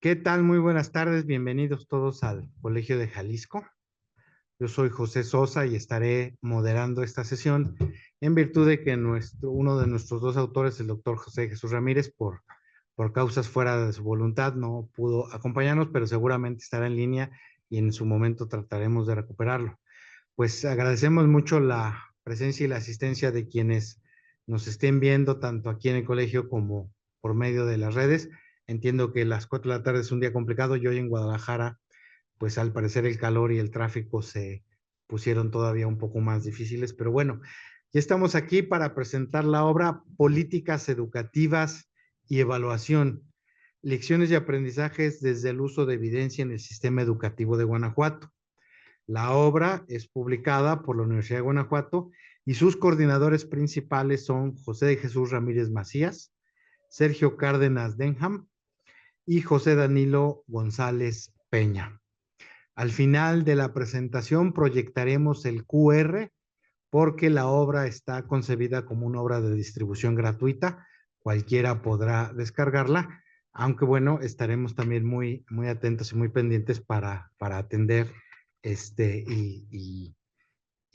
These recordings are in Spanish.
¿Qué tal? Muy buenas tardes, bienvenidos todos al Colegio de Jalisco. Yo soy José Sosa y estaré moderando esta sesión en virtud de que uno de nuestros dos autores, el doctor José Jesús Ramírez, por causas fuera de su voluntad, no pudo acompañarnos, pero seguramente estará en línea y en su momento trataremos de recuperarlo. Pues agradecemos mucho la presencia y la asistencia de quienes nos estén viendo, tanto aquí en el colegio como por medio de las redes. Entiendo que las 4 de la tarde es un día complicado. Yo hoy en Guadalajara, pues al parecer el calor y el tráfico se pusieron todavía un poco más difíciles, pero bueno, ya estamos aquí para presentar la obra Políticas Educativas y Evaluación, lecciones y aprendizajes desde el uso de evidencia en el sistema educativo de Guanajuato. La obra es publicada por la Universidad de Guanajuato y sus coordinadores principales son José de Jesús Ramírez Macías, Sergio Cárdenas Denham y José Danilo González Peña. Al final de la presentación proyectaremos el QR porque la obra está concebida como una obra de distribución gratuita. Cualquiera podrá descargarla, aunque bueno, estaremos también muy atentos y muy pendientes para atender y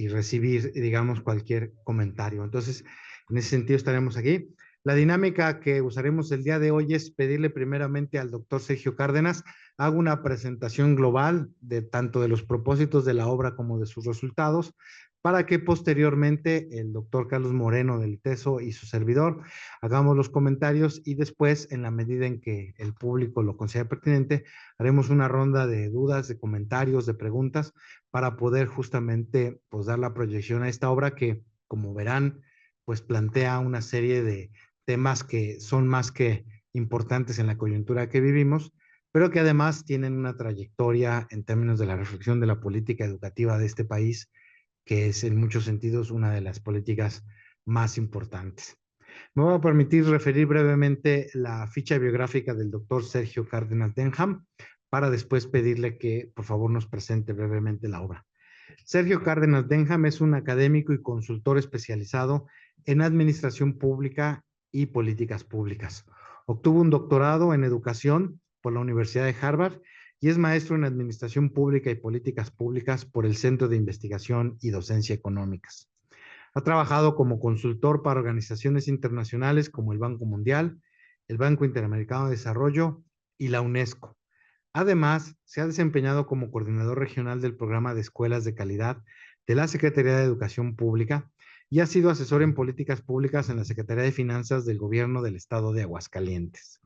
recibir, digamos, cualquier comentario. Entonces, en ese sentido estaremos aquí. La dinámica que usaremos el día de hoy es pedirle primeramente al doctor Sergio Cárdenas haga una presentación global de tanto de los propósitos de la obra como de sus resultados, para que posteriormente el doctor Carlos Moreno del ITESO y su servidor hagamos los comentarios y después, en la medida en que el público lo considere pertinente, haremos una ronda de dudas, de comentarios, de preguntas para poder justamente pues dar la proyección a esta obra que, como verán, pues plantea una serie de temas que son más que importantes en la coyuntura que vivimos, pero que además tienen una trayectoria en términos de la reflexión de la política educativa de este país, que es en muchos sentidos una de las políticas más importantes. Me voy a permitir referir brevemente la ficha biográfica del doctor Sergio Cárdenas Denham para después pedirle que por favor nos presente brevemente la obra. Sergio Cárdenas Denham es un académico y consultor especializado en administración pública y políticas públicas. Obtuvo un doctorado en educación por la Universidad de Harvard y es maestro en administración pública y políticas públicas por el Centro de Investigación y Docencia Económicas. Ha trabajado como consultor para organizaciones internacionales como el Banco Mundial, el Banco Interamericano de Desarrollo y la UNESCO. Además, se ha desempeñado como coordinador regional del programa de escuelas de calidad de la Secretaría de Educación Pública y ha sido asesor en políticas públicas en la Secretaría de Finanzas del Gobierno del Estado de Aguascalientes.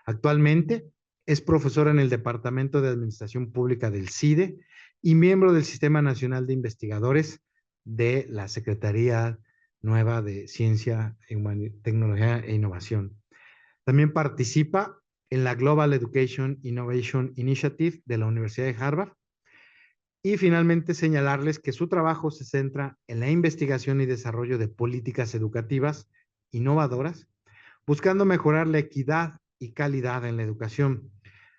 Actualmente es profesor en el Departamento de Administración Pública del CIDE y miembro del Sistema Nacional de Investigadores de la Secretaría Nueva de Ciencia, Tecnología e Innovación. También participa en la Global Education Innovation Initiative de la Universidad de Harvard. Y finalmente señalarles que su trabajo se centra en la investigación y desarrollo de políticas educativas innovadoras, buscando mejorar la equidad y calidad en la educación.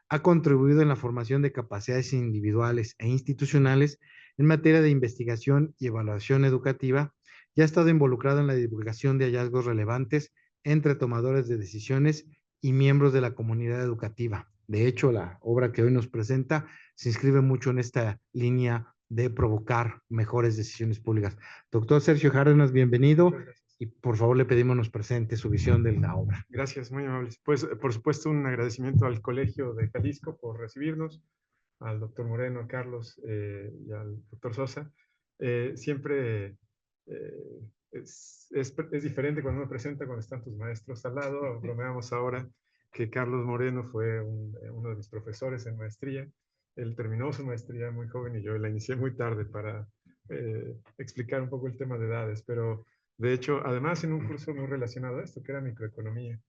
Ha contribuido en la formación de capacidades individuales e institucionales en materia de investigación y evaluación educativa y ha estado involucrado en la divulgación de hallazgos relevantes entre tomadores de decisiones y miembros de la comunidad educativa. De hecho, la obra que hoy nos presenta se inscribe mucho en esta línea de provocar mejores decisiones públicas. Doctor Sergio Cárdenas, bienvenido y por favor le pedimos nos presente su visión de la obra. Gracias, muy amables. Pues, por supuesto, un agradecimiento al Colegio de Jalisco por recibirnos, al doctor Moreno, a Carlos y al doctor Sosa. Siempre es diferente cuando uno presenta cuando están tus maestros al lado. Bromeamos ahora que Carlos Moreno fue uno de mis profesores en maestría. Él terminó su maestría muy joven y yo la inicié muy tarde para explicar un poco el tema de edades, pero de hecho, además en un curso muy relacionado a esto, que era microeconomía.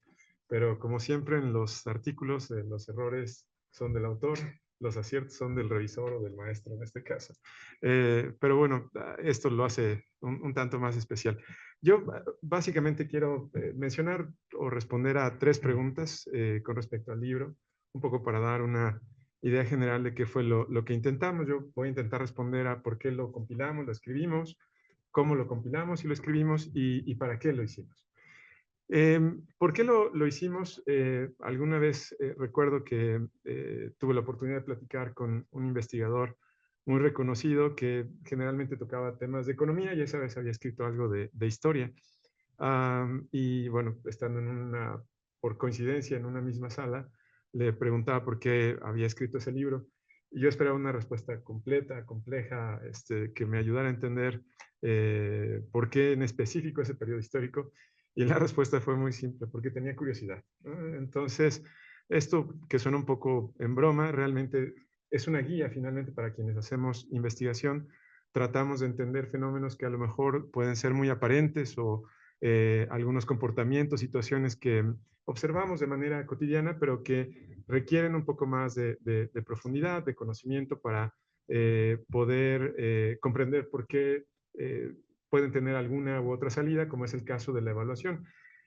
Pero como siempre en los artículos, los errores son del autor, los aciertos son del revisor o del maestro en este caso. Pero bueno, esto lo hace un tanto más especial. Yo básicamente quiero mencionar o responder a 3 preguntas con respecto al libro, un poco para dar una idea general de qué fue lo que intentamos. Yo voy a intentar responder a por qué lo compilamos, lo escribimos, cómo lo compilamos y lo escribimos y para qué lo hicimos. ¿Por qué lo hicimos? Alguna vez recuerdo que tuve la oportunidad de platicar con un investigador muy reconocido que generalmente tocaba temas de economía y esa vez había escrito algo de historia. Y bueno, estando por coincidencia en una misma sala, le preguntaba por qué había escrito ese libro. Y yo esperaba una respuesta completa, compleja, que me ayudara a entender por qué en específico ese periodo histórico. Y la respuesta fue muy simple, porque tenía curiosidad, ¿no? Entonces, esto que suena un poco en broma, realmente es una guía finalmente para quienes hacemos investigación. Tratamos de entender fenómenos que a lo mejor pueden ser muy aparentes o algunos comportamientos, situaciones que observamos de manera cotidiana, pero que requieren un poco más de profundidad, de conocimiento para poder comprender por qué pueden tener alguna u otra salida, como es el caso de la evaluación.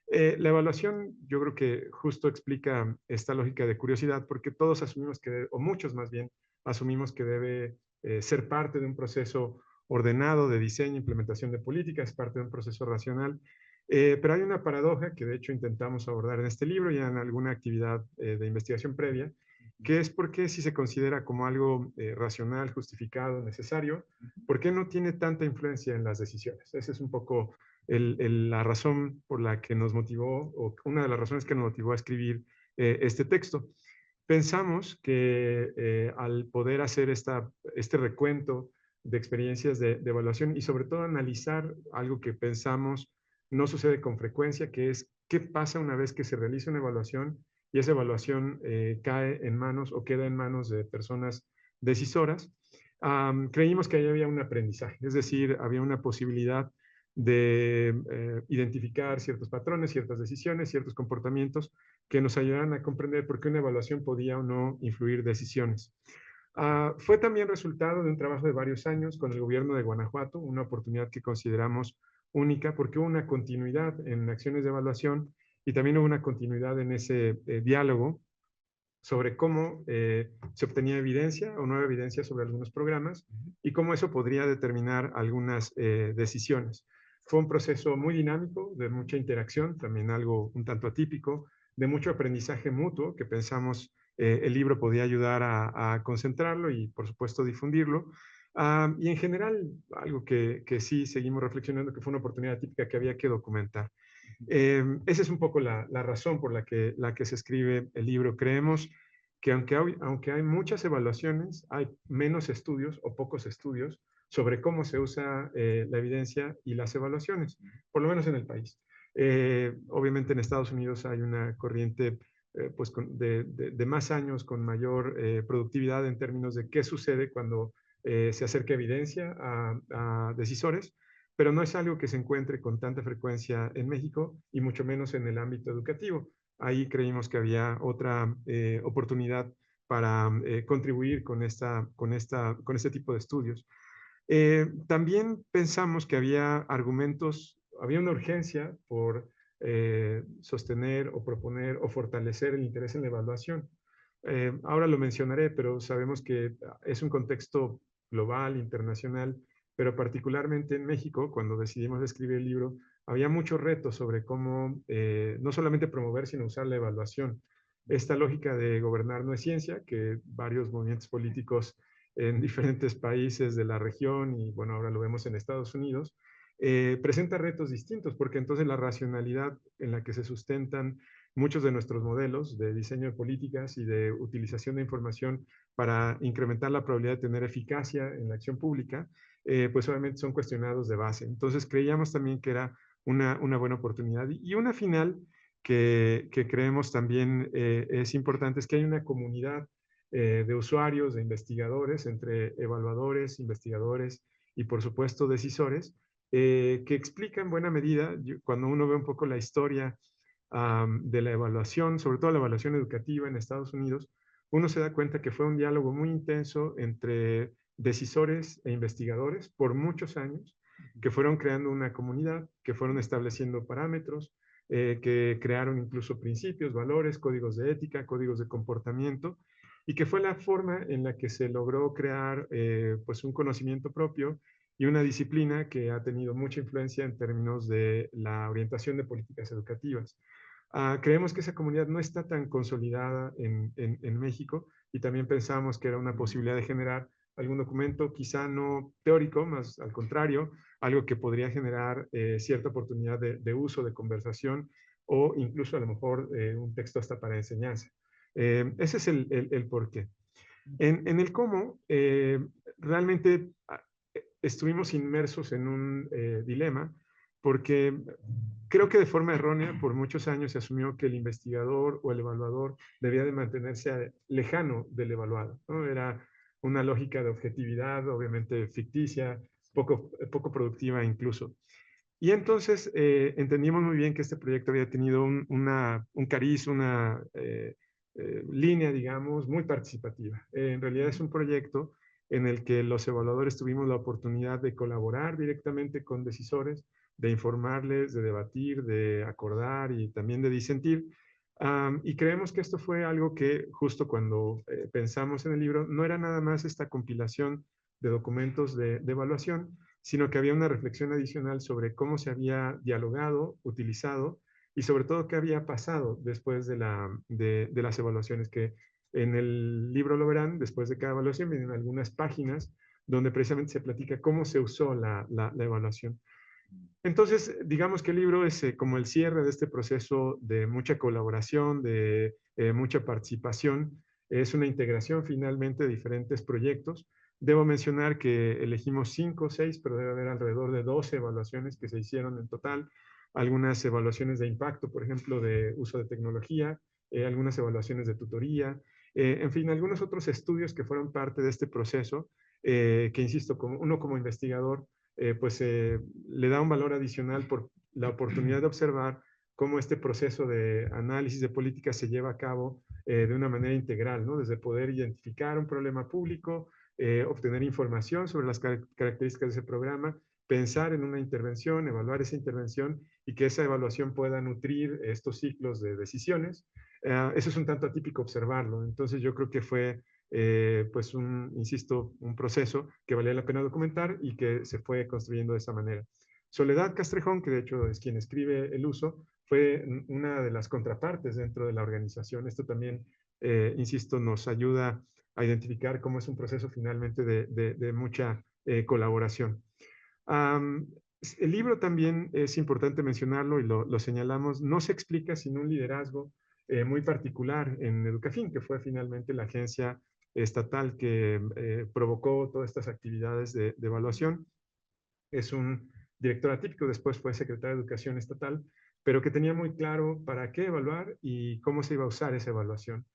La evaluación yo creo que justo explica esta lógica de curiosidad, porque todos asumimos que, o muchos más bien, asumimos que debe ser parte de un proceso ordenado de diseño, implementación de políticas, parte de un proceso racional. Pero hay una paradoja que de hecho intentamos abordar en este libro y en alguna actividad de investigación previa, que es por qué si se considera como algo racional, justificado, necesario, ¿por qué no tiene tanta influencia en las decisiones? Esa es un poco la razón por la que nos motivó, o una de las razones que nos motivó a escribir este texto. Pensamos que al poder hacer este recuento de experiencias de evaluación y sobre todo analizar algo que pensamos no sucede con frecuencia, que es qué pasa una vez que se realiza una evaluación y esa evaluación cae en manos o queda en manos de personas decisoras. Creímos que ahí había un aprendizaje, es decir, había una posibilidad de identificar ciertos patrones, ciertas decisiones, ciertos comportamientos que nos ayudaran a comprender por qué una evaluación podía o no influir decisiones. Fue también resultado de un trabajo de varios años con el gobierno de Guanajuato, una oportunidad que consideramos única porque hubo una continuidad en acciones de evaluación y también hubo una continuidad en ese diálogo sobre cómo se obtenía evidencia o nueva evidencia sobre algunos programas y cómo eso podría determinar algunas decisiones. Fue un proceso muy dinámico, de mucha interacción, también algo un tanto atípico, de mucho aprendizaje mutuo, que pensamos el libro podía ayudar a concentrarlo y, por supuesto, difundirlo. Y en general, algo que sí seguimos reflexionando, que fue una oportunidad típica que había que documentar. Esa es un poco la razón por la que se escribe el libro. Creemos que aunque hay muchas evaluaciones, hay menos estudios o pocos estudios sobre cómo se usa la evidencia y las evaluaciones, por lo menos en el país. Obviamente en Estados Unidos hay una corriente pues de más años con mayor productividad en términos de qué sucede cuando se acerca evidencia a decisores, pero no es algo que se encuentre con tanta frecuencia en México y mucho menos en el ámbito educativo. Ahí creímos que había otra oportunidad para contribuir con este tipo de estudios. También pensamos que había argumentos, había una urgencia por sostener o proponer o fortalecer el interés en la evaluación. Ahora lo mencionaré, pero sabemos que es un contexto global, internacional, pero particularmente en México, cuando decidimos escribir el libro, había muchos retos sobre cómo no solamente promover, sino usar la evaluación. Esta lógica de gobernar no es ciencia, que varios movimientos políticos en diferentes países de la región y bueno, ahora lo vemos en Estados Unidos, presenta retos distintos porque entonces la racionalidad en la que se sustentan muchos de nuestros modelos de diseño de políticas y de utilización de información para incrementar la probabilidad de tener eficacia en la acción pública, pues obviamente son cuestionados de base. Entonces creíamos también que era una buena oportunidad. Y una final que creemos también es importante es que hay una comunidad de usuarios, de investigadores, entre evaluadores, investigadores y por supuesto decisores, que explica en buena medida, cuando uno ve un poco la historia de la evaluación, sobre todo la evaluación educativa en Estados Unidos, uno se da cuenta que fue un diálogo muy intenso entre decisores e investigadores por muchos años, que fueron creando una comunidad, que fueron estableciendo parámetros, que crearon incluso principios, valores, códigos de ética, códigos de comportamiento, y que fue la forma en la que se logró crear pues un conocimiento propio y una disciplina que ha tenido mucha influencia en términos de la orientación de políticas educativas. Creemos que esa comunidad no está tan consolidada en México y también pensamos que era una posibilidad de generar algún documento, quizá no teórico, más al contrario, algo que podría generar cierta oportunidad de uso, de conversación o incluso a lo mejor un texto hasta para enseñanza. Ese es el porqué. En el cómo, realmente estuvimos inmersos en un dilema porque creo que de forma errónea por muchos años se asumió que el investigador o el evaluador debía de mantenerse lejano del evaluado, ¿no? Era una lógica de objetividad, obviamente ficticia, poco productiva incluso. Y entonces entendimos muy bien que este proyecto había tenido un cariz, una línea, digamos, muy participativa. En realidad es un proyecto en el que los evaluadores tuvimos la oportunidad de colaborar directamente con decisores, de informarles, de debatir, de acordar y también de disentir. Y creemos que esto fue algo que justo cuando pensamos en el libro, no era nada más esta compilación de documentos de evaluación, sino que había una reflexión adicional sobre cómo se había dialogado, utilizado y sobre todo qué había pasado después de las evaluaciones, que en el libro lo verán, después de cada evaluación vienen algunas páginas donde precisamente se platica cómo se usó la evaluación. Entonces, digamos que el libro es como el cierre de este proceso de mucha colaboración, de mucha participación. Es una integración finalmente de diferentes proyectos. Debo mencionar que elegimos 5 o 6, pero debe haber alrededor de 12 evaluaciones que se hicieron en total. Algunas evaluaciones de impacto, por ejemplo, de uso de tecnología, algunas evaluaciones de tutoría, en fin, algunos otros estudios que fueron parte de este proceso, que insisto, uno como investigador le da un valor adicional por la oportunidad de observar cómo este proceso de análisis de políticas se lleva a cabo de una manera integral, ¿no? Desde poder identificar un problema público, obtener información sobre las características de ese programa, pensar en una intervención, evaluar esa intervención y que esa evaluación pueda nutrir estos ciclos de decisiones. Eso es un tanto atípico observarlo. Entonces yo creo que fue pues insisto, un proceso que valía la pena documentar y que se fue construyendo de esa manera. Soledad Castrejón, que de hecho es quien escribe el uso, fue una de las contrapartes dentro de la organización. Esto también, insisto, nos ayuda a identificar cómo es un proceso finalmente de mucha colaboración. El libro también es importante mencionarlo y lo señalamos, no se explica sin un liderazgo muy particular en Educafin, que fue finalmente la agencia estatal que provocó todas estas actividades de evaluación. Es un director atípico, después fue secretario de Educación Estatal, pero que tenía muy claro para qué evaluar y cómo se iba a usar esa evaluación.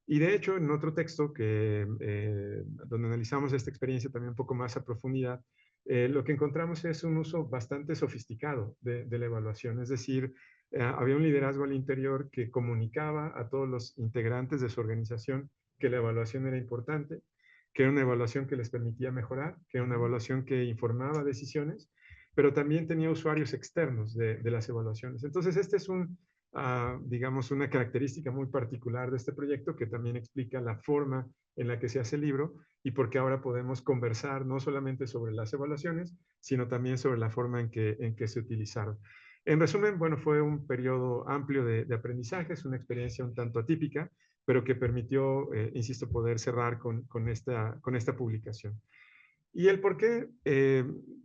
Y de hecho, en otro texto donde analizamos esta experiencia también un poco más a profundidad, lo que encontramos es un uso bastante sofisticado de la evaluación, es decir, había un liderazgo al interior que comunicaba a todos los integrantes de su organización que la evaluación era importante, que era una evaluación que les permitía mejorar, que era una evaluación que informaba decisiones, pero también tenía usuarios externos de las evaluaciones. Entonces, este es digamos, una característica muy particular de este proyecto que también explica la forma en la que se hace el libro y porque ahora podemos conversar no solamente sobre las evaluaciones, sino también sobre la forma en que se utilizaron. En resumen, bueno, fue un periodo amplio de aprendizaje, es una experiencia un tanto atípica, pero que permitió, insisto, poder cerrar con esta publicación. Y el por qué,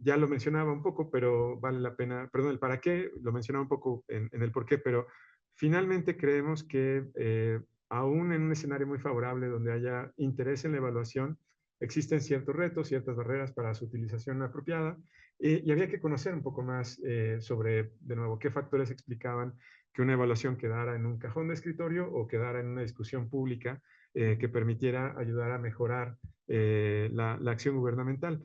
ya lo mencionaba un poco, pero vale la pena, perdón, el para qué, lo mencionaba un poco en el por qué, pero finalmente creemos que aún en un escenario muy favorable donde haya interés en la evaluación, existen ciertos retos, ciertas barreras para su utilización apropiada, y había que conocer un poco más sobre, de nuevo, qué factores explicaban que una evaluación quedara en un cajón de escritorio o quedara en una discusión pública que permitiera ayudar a mejorar la acción gubernamental.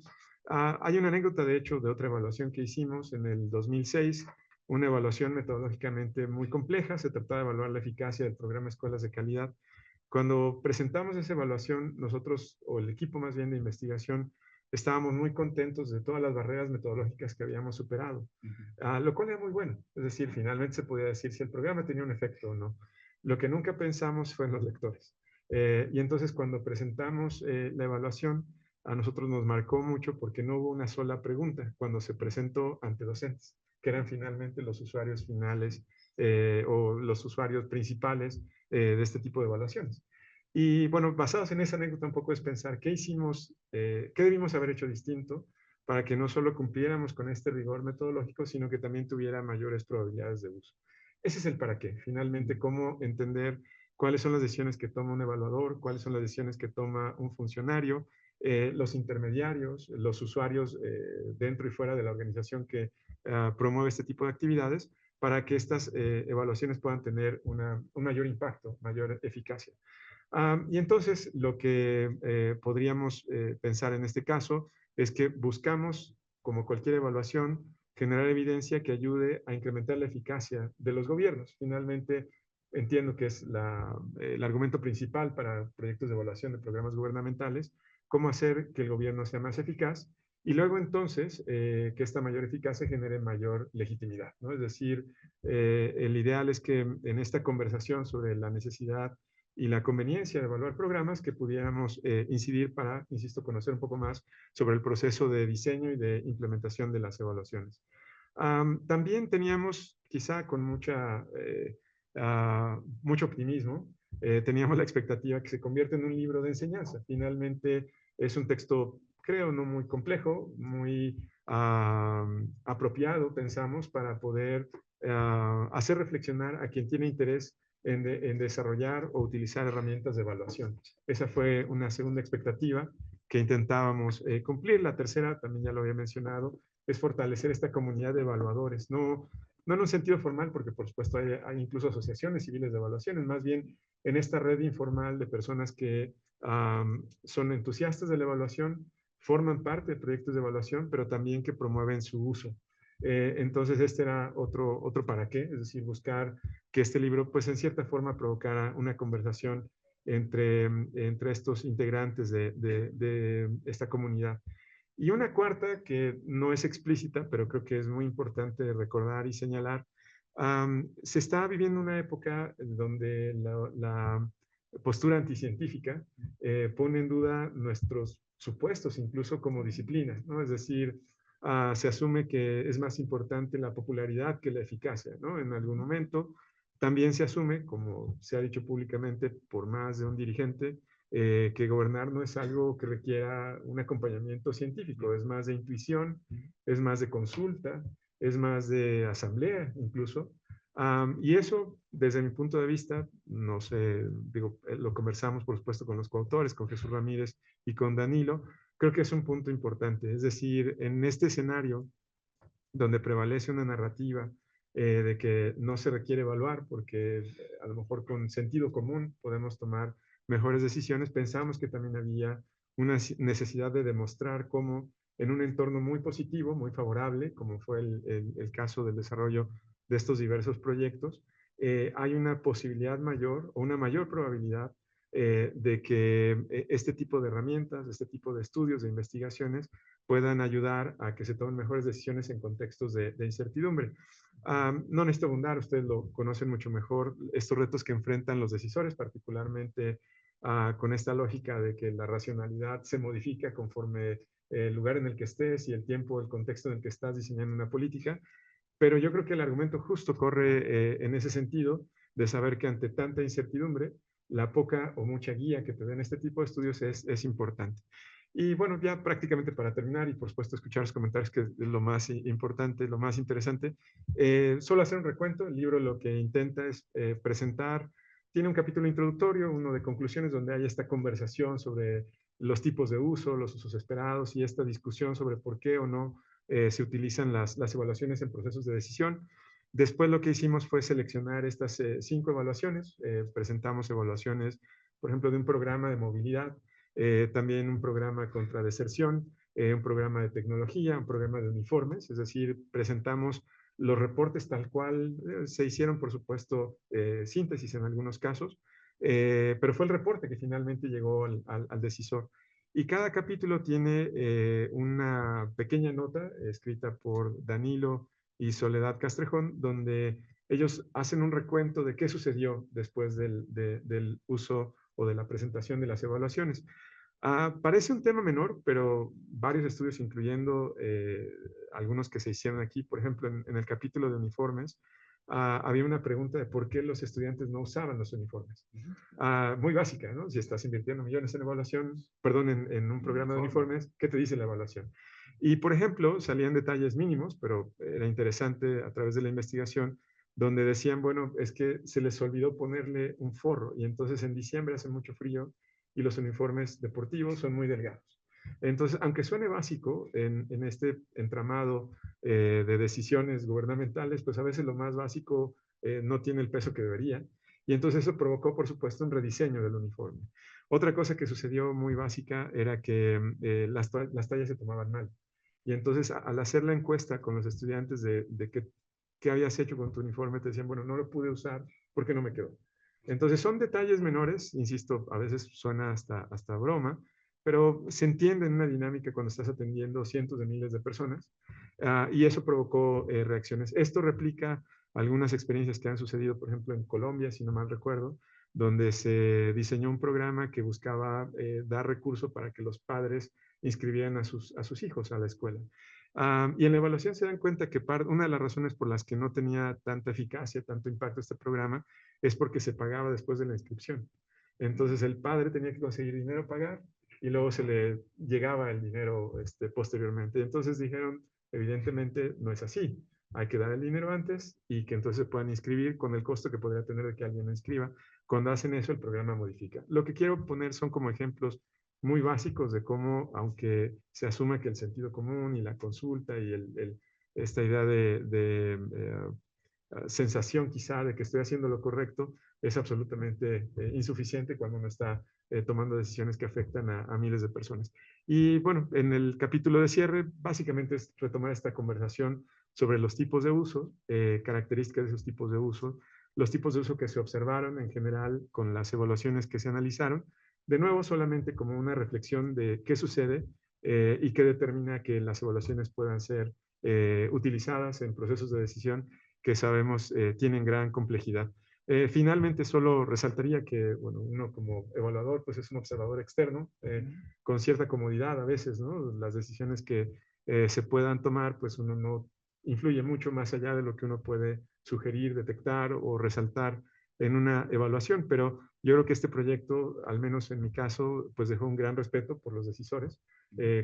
Hay una anécdota, de hecho, de otra evaluación que hicimos en el 2006, una evaluación metodológicamente muy compleja, se trataba de evaluar la eficacia del programa Escuelas de Calidad. Cuando presentamos esa evaluación, nosotros, o el equipo más bien de investigación, estábamos muy contentos de todas las barreras metodológicas que habíamos superado, lo cual era muy bueno. Es decir, finalmente se podía decir si el programa tenía un efecto o no. Lo que nunca pensamos fue en los lectores. Y entonces cuando presentamos la evaluación, a nosotros nos marcó mucho porque no hubo una sola pregunta cuando se presentó ante docentes, que eran finalmente los usuarios finales o los usuarios principales de este tipo de evaluaciones. Y bueno, basados en esa anécdota un poco es pensar qué hicimos, qué debimos haber hecho distinto para que no solo cumpliéramos con este rigor metodológico, sino que también tuviera mayores probabilidades de uso. Ese es el para qué. Finalmente, cómo entender cuáles son las decisiones que toma un evaluador, cuáles son las decisiones que toma un funcionario, los intermediarios, los usuarios dentro y fuera de la organización que promueve este tipo de actividades, para que estas evaluaciones puedan tener un mayor impacto, mayor eficacia. Y entonces lo que podríamos pensar en este caso es que buscamos, como cualquier evaluación, generar evidencia que ayude a incrementar la eficacia de los gobiernos. Finalmente, entiendo que es el argumento principal para proyectos de evaluación de programas gubernamentales, cómo hacer que el gobierno sea más eficaz y luego entonces que esta mayor eficacia genere mayor legitimidad, ¿no? Es decir, el ideal es que en esta conversación sobre la necesidad y la conveniencia de evaluar programas que pudiéramos incidir para, insisto, conocer un poco más sobre el proceso de diseño y de implementación de las evaluaciones. También teníamos, quizá con mucho optimismo, teníamos la expectativa que se convierta en un libro de enseñanza. Finalmente es un texto, creo, no muy complejo, muy apropiado, pensamos, para poder hacer reflexionar a quien tiene interés en desarrollar o utilizar herramientas de evaluación. Esa fue una segunda expectativa que intentábamos cumplir. La tercera, también ya lo había mencionado, es fortalecer esta comunidad de evaluadores. No en un sentido formal, porque por supuesto hay incluso asociaciones civiles de evaluaciones, más bien en esta red informal de personas que son entusiastas de la evaluación, forman parte de proyectos de evaluación, pero también que promueven su uso. Entonces este era otro para qué, es decir, buscar que este libro pues en cierta forma provocara una conversación entre estos integrantes de esta comunidad. Y una cuarta que no es explícita, pero creo que es muy importante recordar y señalar, se está viviendo una época donde la postura anticientífica pone en duda nuestros supuestos, incluso como disciplina, ¿no? Es decir, se asume que es más importante la popularidad que la eficacia, ¿no? En algún momento también se asume, como se ha dicho públicamente por más de un dirigente, que gobernar no es algo que requiera un acompañamiento científico, es más de intuición, es más de consulta, es más de asamblea incluso. Y eso, desde mi punto de vista, no sé, digo, lo conversamos por supuesto con los coautores, con Jesús Ramírez y con Danilo, creo que es un punto importante. Es decir, en este escenario donde prevalece una narrativa de que no se requiere evaluar porque a lo mejor con sentido común podemos tomar mejores decisiones, pensamos que también había una necesidad de demostrar cómo en un entorno muy positivo, muy favorable, como fue el caso del desarrollo de estos diversos proyectos, hay una posibilidad mayor o una mayor probabilidad de que este tipo de herramientas, este tipo de estudios, de investigaciones, puedan ayudar a que se tomen mejores decisiones en contextos de incertidumbre. No necesito abundar, ustedes lo conocen mucho mejor, estos retos que enfrentan los decisores, particularmente con esta lógica de que la racionalidad se modifica conforme el lugar en el que estés y el tiempo, el contexto en el que estás diseñando una política. Pero yo creo que el argumento justo corre en ese sentido de saber que ante tanta incertidumbre, la poca o mucha guía que te den este tipo de estudios es importante. Y bueno, ya prácticamente para terminar y por supuesto escuchar los comentarios, que es lo más importante, lo más interesante, solo hacer un recuento. El libro lo que intenta es presentar, tiene un capítulo introductorio, uno de conclusiones, donde hay esta conversación sobre los tipos de uso, los usos esperados y esta discusión sobre por qué o no se utilizan las evaluaciones en procesos de decisión. Después lo que hicimos fue seleccionar estas 5 evaluaciones. Presentamos evaluaciones, por ejemplo, de un programa de movilidad, también un programa contra deserción, un programa de tecnología, un programa de uniformes, es decir, presentamos los reportes tal cual se hicieron, por supuesto, síntesis en algunos casos, pero fue el reporte que finalmente llegó al decisor. Y cada capítulo tiene una pequeña nota escrita por Danilo y Soledad Castrejón, donde ellos hacen un recuento de qué sucedió después del uso o de la presentación de las evaluaciones. Parece un tema menor, pero varios estudios, incluyendo algunos que se hicieron aquí, por ejemplo, en el capítulo de uniformes, había una pregunta de por qué los estudiantes no usaban los uniformes. Muy básica, ¿no? Si estás invirtiendo millones en evaluación, perdón, en un programa de uniformes, ¿qué te dice la evaluación? Y, por ejemplo, salían detalles mínimos, pero era interesante a través de la investigación, donde decían, bueno, es que se les olvidó ponerle un forro, y entonces en diciembre hace mucho frío, y los uniformes deportivos son muy delgados. Entonces, aunque suene básico en este entramado de decisiones gubernamentales, pues a veces lo más básico no tiene el peso que debería. Y entonces eso provocó, por supuesto, un rediseño del uniforme. Otra cosa que sucedió muy básica era que las tallas se tomaban mal. Y entonces, al hacer la encuesta con los estudiantes de qué habías hecho con tu uniforme, te decían, bueno, no lo pude usar porque no me quedó. Entonces son detalles menores, insisto, a veces suena hasta broma, pero se entiende en una dinámica cuando estás atendiendo cientos de miles de personas y eso provocó reacciones. Esto replica algunas experiencias que han sucedido, por ejemplo, en Colombia, si no mal recuerdo, donde se diseñó un programa que buscaba dar recursos para que los padres inscribieran a sus hijos a la escuela. Y en la evaluación se dan cuenta que una de las razones por las que no tenía tanta eficacia, tanto impacto este programa, es porque se pagaba después de la inscripción. Entonces el padre tenía que conseguir dinero pagar y luego se le llegaba el dinero posteriormente. Entonces dijeron, evidentemente no es así. Hay que dar el dinero antes y que entonces puedan inscribir con el costo que podría tener de que alguien lo inscriba. Cuando hacen eso, el programa modifica. Lo que quiero poner son como ejemplos muy básicos de cómo, aunque se asuma que el sentido común y la consulta y esta idea de sensación quizá de que estoy haciendo lo correcto es absolutamente insuficiente cuando uno está tomando decisiones que afectan a miles de personas. Y bueno, en el capítulo de cierre, básicamente es retomar esta conversación sobre los tipos de uso, características de esos tipos de uso, los tipos de uso que se observaron en general con las evaluaciones que se analizaron, de nuevo solamente como una reflexión de qué sucede y qué determina que las evaluaciones puedan ser utilizadas en procesos de decisión que sabemos tienen gran complejidad. Finalmente, solo resaltaría que, bueno, uno como evaluador, pues es un observador externo, con cierta comodidad a veces, ¿no? Las decisiones que se puedan tomar, pues uno no influye mucho más allá de lo que uno puede sugerir, detectar o resaltar en una evaluación, pero yo creo que este proyecto, al menos en mi caso, pues dejó un gran respeto por los decisores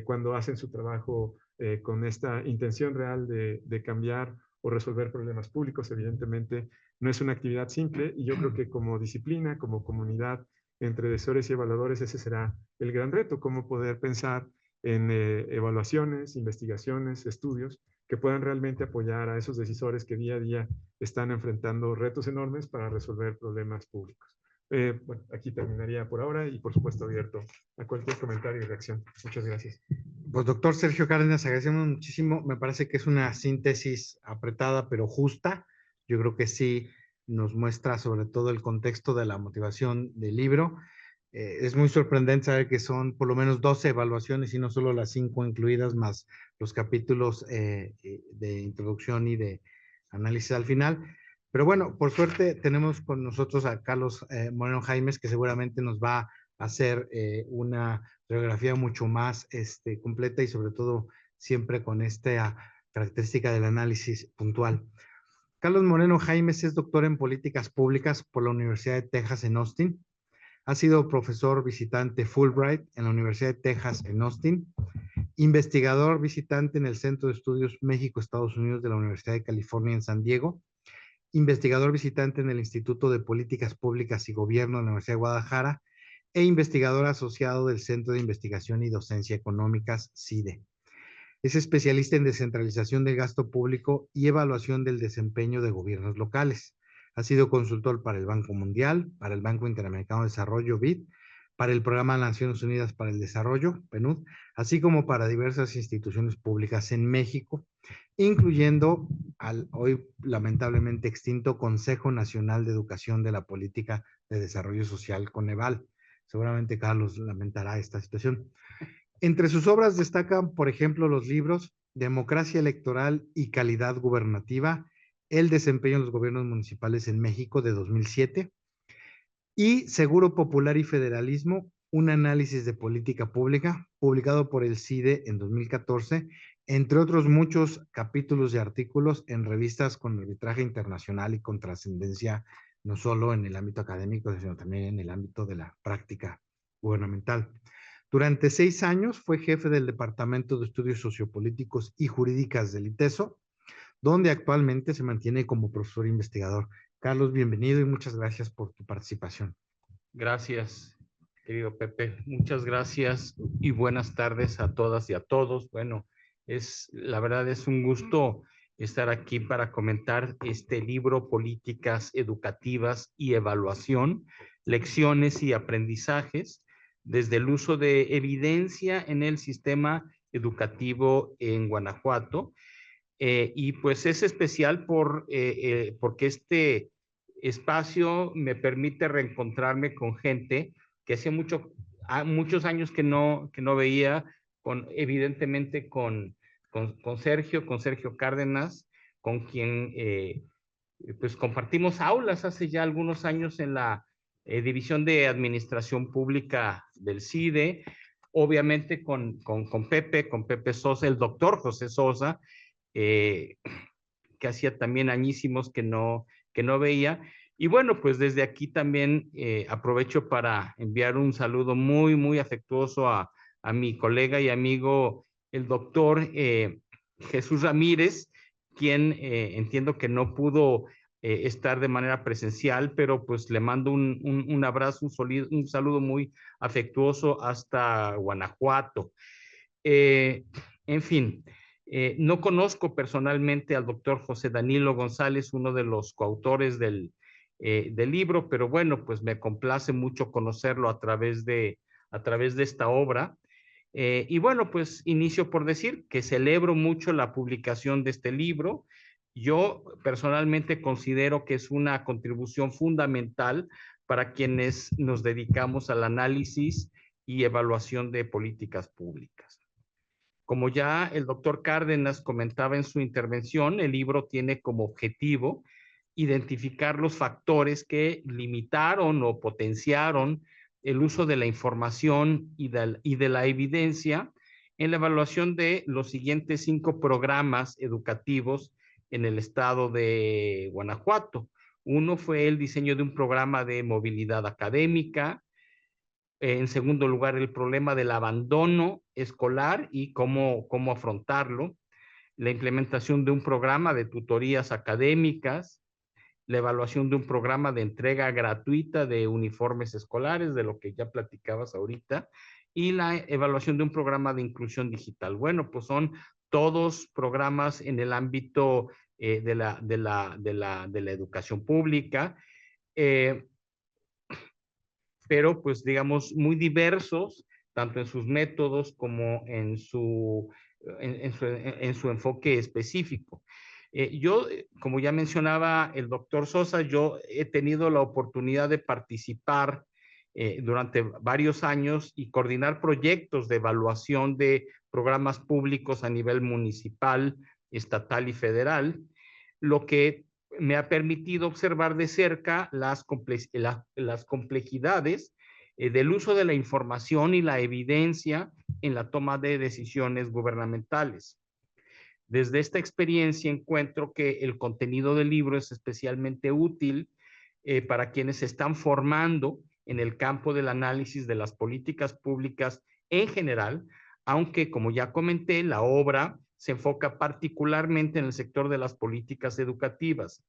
cuando hacen su trabajo con esta intención real de cambiar o resolver problemas públicos. Evidentemente, no es una actividad simple y yo creo que como disciplina, como comunidad entre decisores y evaluadores, ese será el gran reto, cómo poder pensar en evaluaciones, investigaciones, estudios que puedan realmente apoyar a esos decisores que día a día están enfrentando retos enormes para resolver problemas públicos. Bueno, aquí terminaría por ahora y por supuesto abierto a cualquier comentario y reacción. Muchas gracias. Pues doctor Sergio Cárdenas, agradecemos muchísimo. Me parece que es una síntesis apretada pero justa. Yo creo que sí nos muestra sobre todo el contexto de la motivación del libro. Es muy sorprendente saber que son por lo menos 12 evaluaciones y no solo las 5 incluidas, más los capítulos de introducción y de análisis al final. Pero bueno, por suerte tenemos con nosotros a Carlos Moreno Jaimes, que seguramente nos va a hacer una radiografía mucho más completa y sobre todo siempre con esta característica del análisis puntual. Carlos Moreno Jaimes es doctor en políticas públicas por la Universidad de Texas en Austin. Ha sido profesor visitante Fulbright en la Universidad de Texas en Austin, investigador visitante en el Centro de Estudios México-Estados Unidos de la Universidad de California en San Diego, investigador visitante en el Instituto de Políticas Públicas y Gobierno de la Universidad de Guadalajara e investigador asociado del Centro de Investigación y Docencia Económicas, CIDE. Es especialista en descentralización del gasto público y evaluación del desempeño de gobiernos locales. Ha sido consultor para el Banco Mundial, para el Banco Interamericano de Desarrollo, BID, para el Programa de Naciones Unidas para el Desarrollo, PNUD, así como para diversas instituciones públicas en México, incluyendo al hoy lamentablemente extinto Consejo Nacional de Educación de la Política de Desarrollo Social, CONEVAL. Seguramente Carlos lamentará esta situación. Entre sus obras destacan, por ejemplo, los libros Democracia Electoral y Calidad Gubernativa, El desempeño de los gobiernos municipales en México de 2007 y Seguro Popular y Federalismo, un análisis de política pública, publicado por el CIDE en 2014, entre otros muchos capítulos y artículos en revistas con arbitraje internacional y con trascendencia no solo en el ámbito académico, sino también en el ámbito de la práctica gubernamental. Durante 6 años fue jefe del Departamento de Estudios Sociopolíticos y Jurídicas del ITESO, donde actualmente se mantiene como profesor investigador. Carlos, bienvenido y muchas gracias por tu participación. Gracias, querido Pepe. Muchas gracias y buenas tardes a todas y a todos. Bueno, la verdad es un gusto estar aquí para comentar este libro, Políticas Educativas y Evaluación, Lecciones y Aprendizajes, desde el uso de evidencia en el sistema educativo en Guanajuato. Y pues es especial porque este espacio me permite reencontrarme con gente que hace muchos años que no veía, evidentemente con Sergio Cárdenas, con quien pues compartimos aulas hace ya algunos años en la División de Administración Pública del CIDE, obviamente con Pepe Sosa, el doctor José Sosa, que hacía también añísimos que no veía. Y bueno, pues desde aquí también aprovecho para enviar un saludo muy afectuoso a mi colega y amigo, el doctor Jesús Ramírez, quien entiendo que no pudo estar de manera presencial, pero pues le mando un abrazo, un saludo muy afectuoso hasta Guanajuato. En fin, no conozco personalmente al doctor José Danilo González, uno de los coautores del libro, pero bueno, pues me complace mucho conocerlo a través de esta obra. Y bueno, pues inicio por decir que celebro mucho la publicación de este libro. Yo personalmente considero que es una contribución fundamental para quienes nos dedicamos al análisis y evaluación de políticas públicas. Como ya el doctor Cárdenas comentaba en su intervención, el libro tiene como objetivo identificar los factores que limitaron o potenciaron el uso de la información y de la evidencia en la evaluación de los siguientes 5 programas educativos en el estado de Guanajuato. Uno fue el diseño de un programa de movilidad académica. En segundo lugar, el problema del abandono escolar y cómo afrontarlo. La implementación de un programa de tutorías académicas, la evaluación de un programa de entrega gratuita de uniformes escolares, de lo que ya platicabas ahorita, y la evaluación de un programa de inclusión digital. Bueno, pues son todos programas en el ámbito de la educación pública, pero pues digamos muy diversos, tanto en sus métodos como en su enfoque específico. Yo, como ya mencionaba el doctor Sosa, yo he tenido la oportunidad de participar durante varios años y coordinar proyectos de evaluación de programas públicos a nivel municipal, estatal y federal, lo que me ha permitido observar de cerca las complejidades del uso de la información y la evidencia en la toma de decisiones gubernamentales. Desde esta experiencia encuentro que el contenido del libro es especialmente útil para quienes se están formando en el campo del análisis de las políticas públicas en general, aunque, como ya comenté, la obra se enfoca particularmente en el sector de las políticas educativas.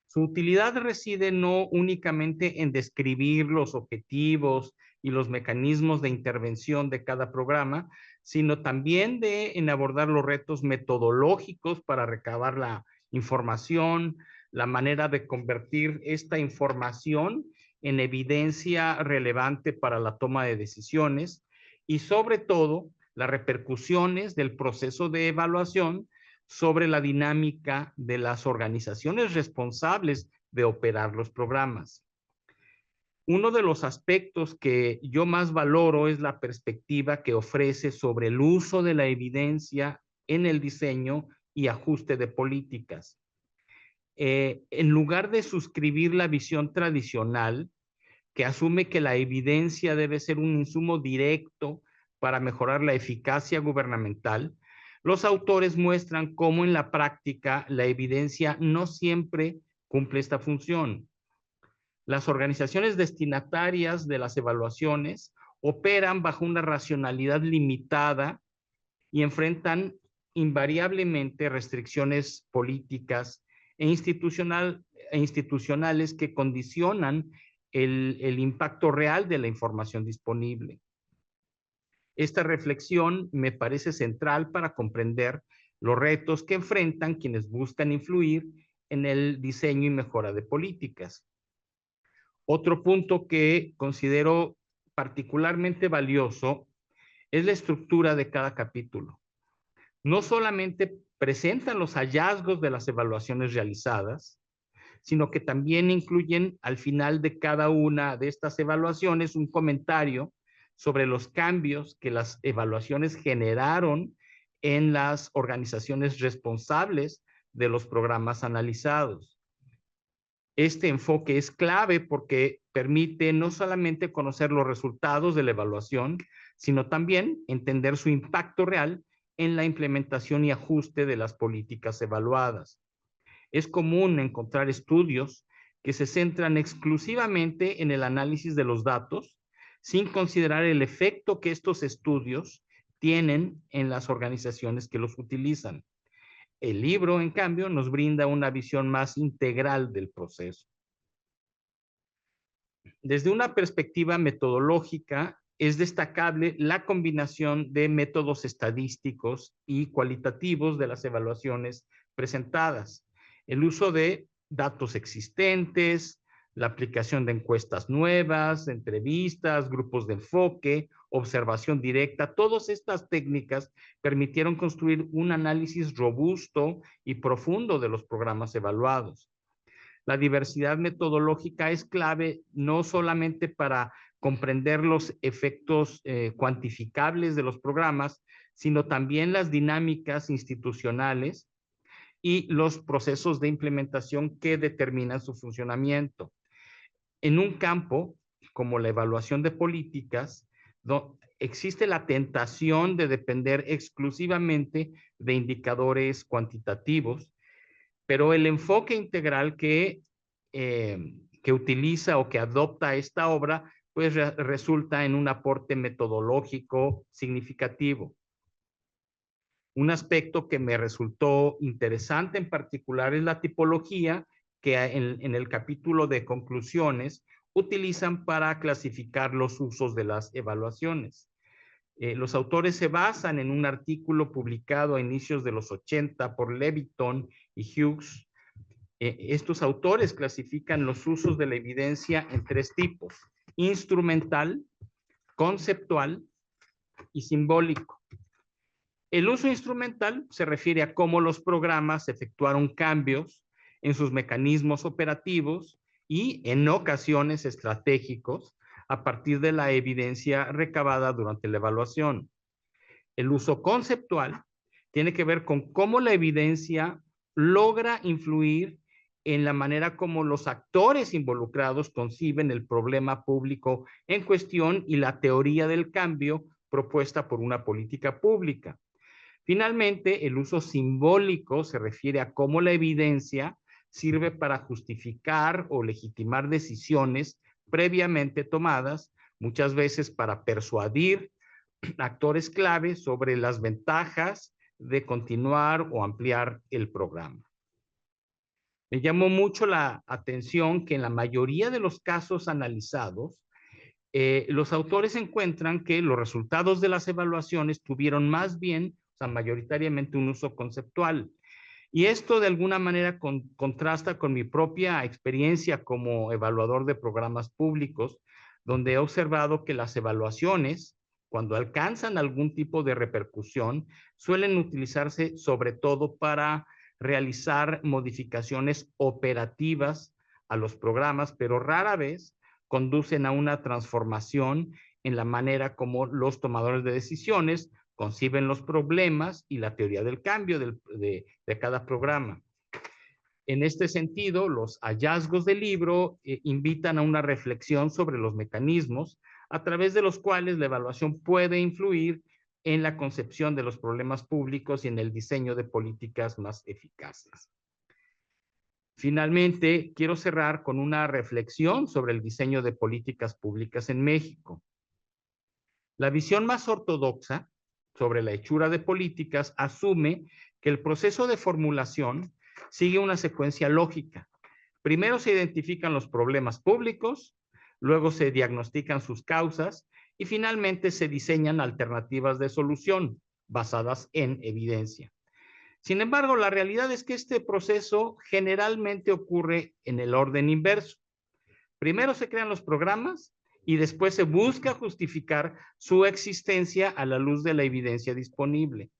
Su utilidad reside no únicamente en describir los objetivos y los mecanismos de intervención de cada programa, sino también en abordar los retos metodológicos para recabar la información, la manera de convertir esta información en evidencia relevante para la toma de decisiones y sobre todo las repercusiones del proceso de evaluación sobre la dinámica de las organizaciones responsables de operar los programas. Uno de los aspectos que yo más valoro es la perspectiva que ofrece sobre el uso de la evidencia en el diseño y ajuste de políticas. En lugar de suscribir la visión tradicional, que asume que la evidencia debe ser un insumo directo para mejorar la eficacia gubernamental, los autores muestran cómo en la práctica la evidencia no siempre cumple esta función. Las organizaciones destinatarias de las evaluaciones operan bajo una racionalidad limitada y enfrentan invariablemente restricciones políticas e institucionales que condicionan el impacto real de la información disponible. Esta reflexión me parece central para comprender los retos que enfrentan quienes buscan influir en el diseño y mejora de políticas. Otro punto que considero particularmente valioso es la estructura de cada capítulo. No solamente presentan los hallazgos de las evaluaciones realizadas, sino que también incluyen al final de cada una de estas evaluaciones un comentario sobre los cambios que las evaluaciones generaron en las organizaciones responsables de los programas analizados. Este enfoque es clave porque permite no solamente conocer los resultados de la evaluación, sino también entender su impacto real en la implementación y ajuste de las políticas evaluadas. Es común encontrar estudios que se centran exclusivamente en el análisis de los datos, sin considerar el efecto que estos estudios tienen en las organizaciones que los utilizan. El libro, en cambio, nos brinda una visión más integral del proceso. Desde una perspectiva metodológica, es destacable la combinación de métodos estadísticos y cualitativos de las evaluaciones presentadas, el uso de datos existentes, la aplicación de encuestas nuevas, entrevistas, grupos de enfoque, observación directa. Todas estas técnicas permitieron construir un análisis robusto y profundo de los programas evaluados. La diversidad metodológica es clave no solamente para comprender los efectos cuantificables de los programas, sino también las dinámicas institucionales y los procesos de implementación que determinan su funcionamiento. En un campo como la evaluación de políticas, existe la tentación de depender exclusivamente de indicadores cuantitativos, pero el enfoque integral que utiliza o que adopta esta obra, pues resulta en un aporte metodológico significativo. Un aspecto que me resultó interesante en particular es la tipología que en el capítulo de conclusiones utilizan para clasificar los usos de las evaluaciones. Los autores se basan en un artículo publicado a inicios de los 80 por Leviton y Hughes. Estos autores clasifican los usos de la evidencia en tres tipos: instrumental, conceptual y simbólico. El uso instrumental se refiere a cómo los programas efectuaron cambios en sus mecanismos operativos y en ocasiones estratégicos a partir de la evidencia recabada durante la evaluación. El uso conceptual tiene que ver con cómo la evidencia logra influir en la manera como los actores involucrados conciben el problema público en cuestión y la teoría del cambio propuesta por una política pública. Finalmente, el uso simbólico se refiere a cómo la evidencia sirve para justificar o legitimar decisiones previamente tomadas, muchas veces para persuadir actores clave sobre las ventajas de continuar o ampliar el programa. Me llamó mucho la atención que en la mayoría de los casos analizados, los autores encuentran que los resultados de las evaluaciones tuvieron más bien, o sea, mayoritariamente un uso conceptual. Y esto de alguna manera contrasta con mi propia experiencia como evaluador de programas públicos, donde he observado que las evaluaciones, cuando alcanzan algún tipo de repercusión, suelen utilizarse sobre todo para realizar modificaciones operativas a los programas, pero rara vez conducen a una transformación en la manera como los tomadores de decisiones conciben los problemas y la teoría del cambio de cada programa. En este sentido, los hallazgos del libro invitan a una reflexión sobre los mecanismos a través de los cuales la evaluación puede influir en la concepción de los problemas públicos y en el diseño de políticas más eficaces. Finalmente, quiero cerrar con una reflexión sobre el diseño de políticas públicas en México. La visión más ortodoxa sobre la hechura de políticas asume que el proceso de formulación sigue una secuencia lógica. Primero se identifican los problemas públicos, luego se diagnostican sus causas y finalmente se diseñan alternativas de solución basadas en evidencia. Sin embargo, la realidad es que este proceso generalmente ocurre en el orden inverso. Primero se crean los programas y después se busca justificar su existencia a la luz de la evidencia disponible.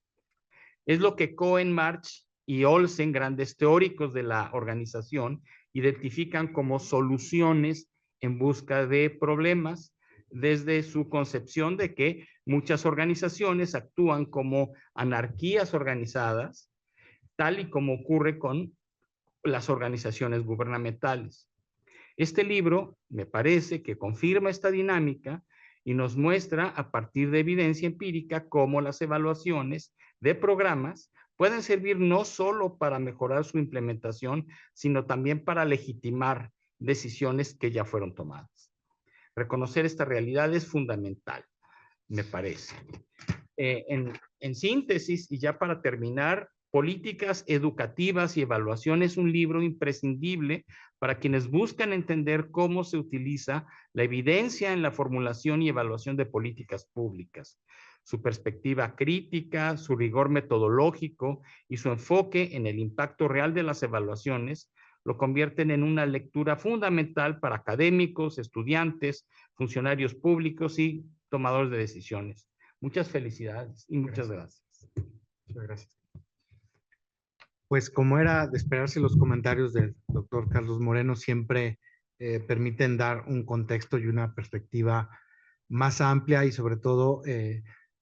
Es lo que Cohen, March y Olsen, grandes teóricos de la organización, identifican como soluciones en busca de problemas, desde su concepción de que muchas organizaciones actúan como anarquías organizadas, tal y como ocurre con las organizaciones gubernamentales. Este libro me parece que confirma esta dinámica y nos muestra a partir de evidencia empírica cómo las evaluaciones de programas pueden servir no solo para mejorar su implementación, sino también para legitimar decisiones que ya fueron tomadas. Reconocer esta realidad es fundamental, me parece. En síntesis, y ya para terminar, Políticas Educativas y Evaluación es un libro imprescindible para quienes buscan entender cómo se utiliza la evidencia en la formulación y evaluación de políticas públicas. Su perspectiva crítica, su rigor metodológico y su enfoque en el impacto real de las evaluaciones lo convierten en una lectura fundamental para académicos, estudiantes, funcionarios públicos y tomadores de decisiones. Muchas felicidades y muchas gracias. Muchas gracias. Pues como era de esperarse, los comentarios del doctor Carlos Moreno siempre permiten dar un contexto y una perspectiva más amplia y sobre todo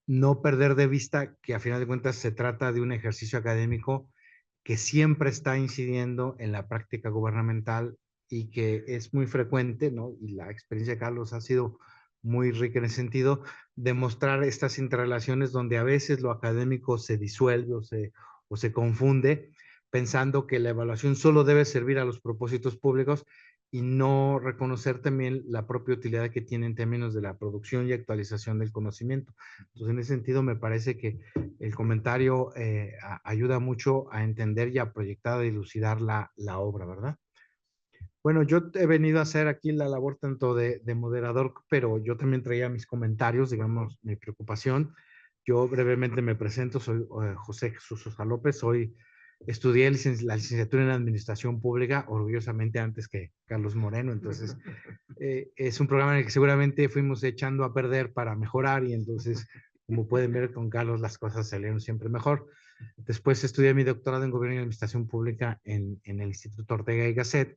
no perder de vista que a final de cuentas se trata de un ejercicio académico que siempre está incidiendo en la práctica gubernamental y que es muy frecuente, ¿no? Y la experiencia de Carlos ha sido muy rica en ese sentido, demostrar estas interrelaciones donde a veces lo académico se disuelve o se confunde, pensando que la evaluación solo debe servir a los propósitos públicos y no reconocer también la propia utilidad que tiene en términos de la producción y actualización del conocimiento. Entonces, en ese sentido, me parece que el comentario ayuda mucho a entender y a proyectar y dilucidar la obra, ¿verdad? Bueno, yo he venido a hacer aquí la labor tanto de moderador, pero yo también traía mis comentarios, digamos, mi preocupación. Yo brevemente me presento, soy José Jesús Sosa López, estudié la licenciatura en Administración Pública, orgullosamente antes que Carlos Moreno, entonces es un programa en el que seguramente fuimos echando a perder para mejorar y entonces, como pueden ver con Carlos, las cosas salieron siempre mejor. Después estudié mi doctorado en Gobierno y Administración Pública en el Instituto Ortega y Gasset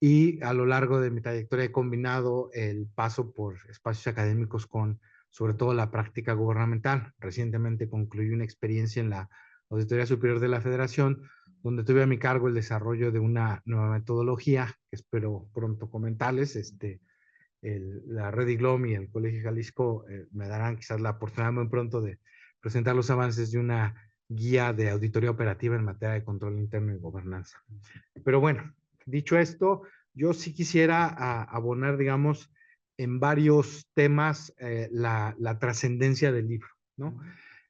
y a lo largo de mi trayectoria he combinado el paso por espacios académicos con sobre todo la práctica gubernamental. Recientemente concluí una experiencia en la Auditoría Superior de la Federación, donde tuve a mi cargo el desarrollo de una nueva metodología, que espero pronto comentarles. La Red IGLOM y el Colegio Jalisco me darán quizás la oportunidad muy pronto de presentar los avances de una guía de auditoría operativa en materia de control interno y gobernanza. Pero bueno, dicho esto, yo sí quisiera abonar, digamos, en varios temas la trascendencia del libro, ¿no?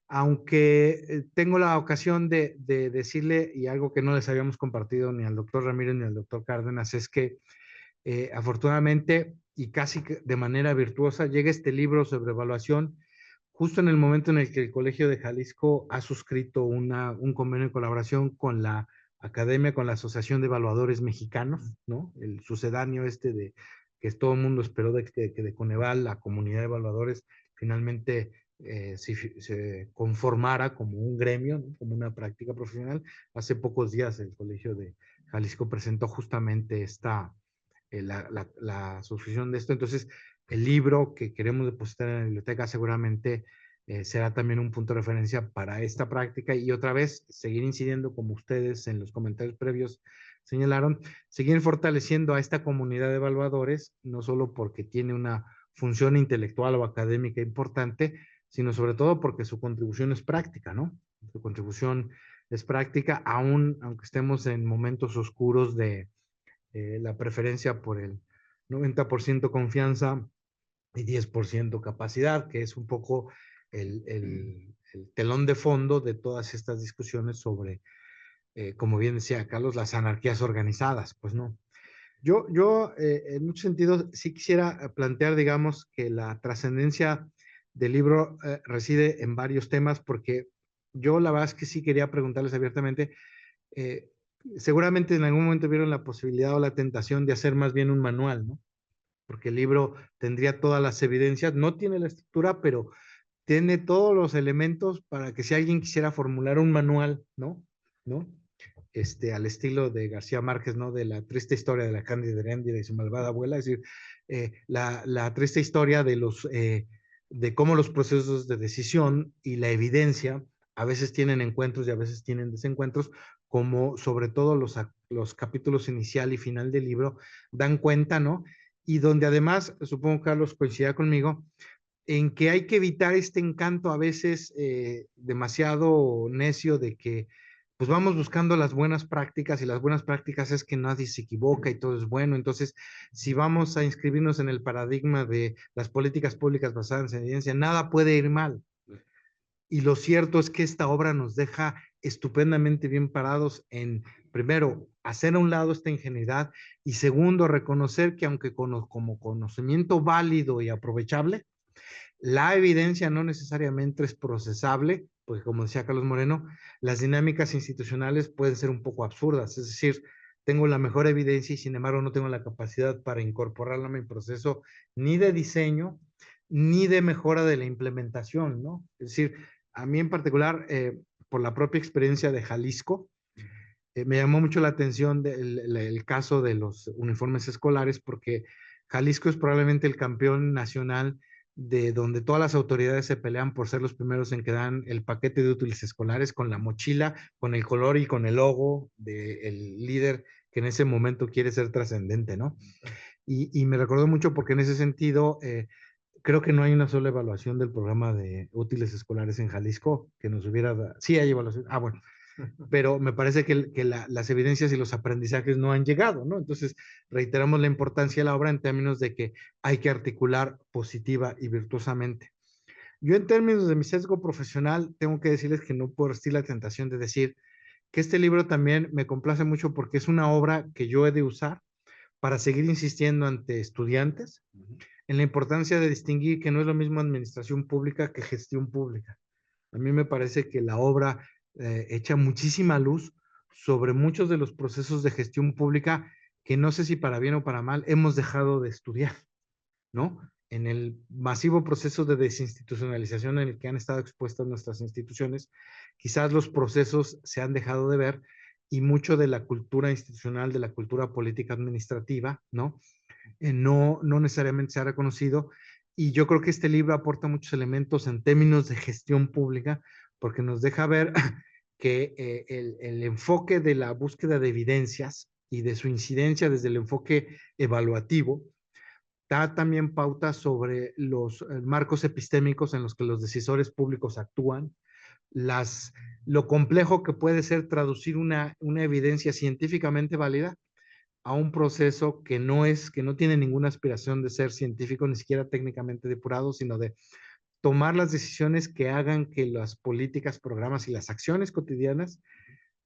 Aunque tengo la ocasión de decirle, y algo que no les habíamos compartido ni al doctor Ramírez ni al doctor Cárdenas, es que afortunadamente y casi de manera virtuosa llega este libro sobre evaluación justo en el momento en el que el Colegio de Jalisco ha suscrito un convenio de colaboración con la Academia, con la Asociación de Evaluadores Mexicanos, ¿no? El sucedáneo de que todo el mundo esperó que de Coneval, la comunidad de evaluadores, finalmente se conformara como un gremio, ¿no? Como una práctica profesional. Hace pocos días el Colegio de Jalisco presentó justamente la suscripción de esto. Entonces, el libro que queremos depositar en la biblioteca seguramente será también un punto de referencia para esta práctica y otra vez seguir incidiendo como ustedes en los comentarios previos señalaron, seguir fortaleciendo a esta comunidad de evaluadores, no solo porque tiene una función intelectual o académica importante, sino sobre todo porque su contribución es práctica, ¿no? Su contribución es práctica, aunque estemos en momentos oscuros de la preferencia por el 90% confianza y 10% capacidad, que es un poco el telón de fondo de todas estas discusiones sobre, como bien decía Carlos, las anarquías organizadas. Pues no. Yo en muchos sentidos, sí quisiera plantear, digamos, que la trascendencia del libro reside en varios temas, porque yo la verdad es que sí quería preguntarles abiertamente, eh, seguramente en algún momento vieron la posibilidad o la tentación de hacer más bien un manual, ¿no? Porque el libro tendría todas las evidencias, no tiene la estructura, pero tiene todos los elementos para que si alguien quisiera formular un manual, ¿no? ¿No? Al estilo de García Márquez, ¿no? De la triste historia de la Cándida Heréndira y su malvada abuela, es decir, la triste historia de cómo los procesos de decisión y la evidencia a veces tienen encuentros y a veces tienen desencuentros, como sobre todo los capítulos inicial y final del libro dan cuenta, ¿no? Y donde además, supongo Carlos coincidirá conmigo, en que hay que evitar este encanto a veces demasiado necio de que pues vamos buscando las buenas prácticas y las buenas prácticas es que nadie se equivoca y todo es bueno. Entonces, si vamos a inscribirnos en el paradigma de las políticas públicas basadas en evidencia, nada puede ir mal. Y lo cierto es que esta obra nos deja estupendamente bien parados en, primero, hacer a un lado esta ingenuidad y segundo, reconocer que aunque como conocimiento válido y aprovechable, la evidencia no necesariamente es procesable, porque como decía Carlos Moreno, las dinámicas institucionales pueden ser un poco absurdas, es decir, tengo la mejor evidencia y sin embargo no tengo la capacidad para incorporarla a mi proceso ni de diseño, ni de mejora de la implementación, ¿no? Es decir, a mí en particular, por la propia experiencia de Jalisco, me llamó mucho la atención el caso de los uniformes escolares, porque Jalisco es probablemente el campeón nacional de donde todas las autoridades se pelean por ser los primeros en que dan el paquete de útiles escolares con la mochila, con el color y con el logo del líder que en ese momento quiere ser trascendente, ¿no? Y me recordó mucho porque en ese sentido, creo que no hay una sola evaluación del programa de útiles escolares en Jalisco que nos hubiera... Sí hay evaluación. Ah, bueno, pero me parece que las evidencias y los aprendizajes no han llegado, ¿no? Entonces, reiteramos la importancia de la obra en términos de que hay que articular positiva y virtuosamente. Yo en términos de mi sesgo profesional, tengo que decirles que no puedo resistir la tentación de decir que este libro también me complace mucho porque es una obra que yo he de usar para seguir insistiendo ante estudiantes en la importancia de distinguir que no es lo mismo administración pública que gestión pública. A mí me parece que la obra echa muchísima luz sobre muchos de los procesos de gestión pública que no sé si para bien o para mal hemos dejado de estudiar, ¿no? En el masivo proceso de desinstitucionalización en el que han estado expuestas nuestras instituciones, quizás los procesos se han dejado de ver y mucho de la cultura institucional, de la cultura política administrativa, ¿no? No necesariamente se ha reconocido. Y yo creo que este libro aporta muchos elementos en términos de gestión pública, porque nos deja ver que el enfoque de la búsqueda de evidencias y de su incidencia desde el enfoque evaluativo da también pauta sobre los marcos epistémicos en los que los decisores públicos actúan, lo complejo que puede ser traducir una evidencia científicamente válida a un proceso que no tiene ninguna aspiración de ser científico, ni siquiera técnicamente depurado, sino de tomar las decisiones que hagan que las políticas, programas y las acciones cotidianas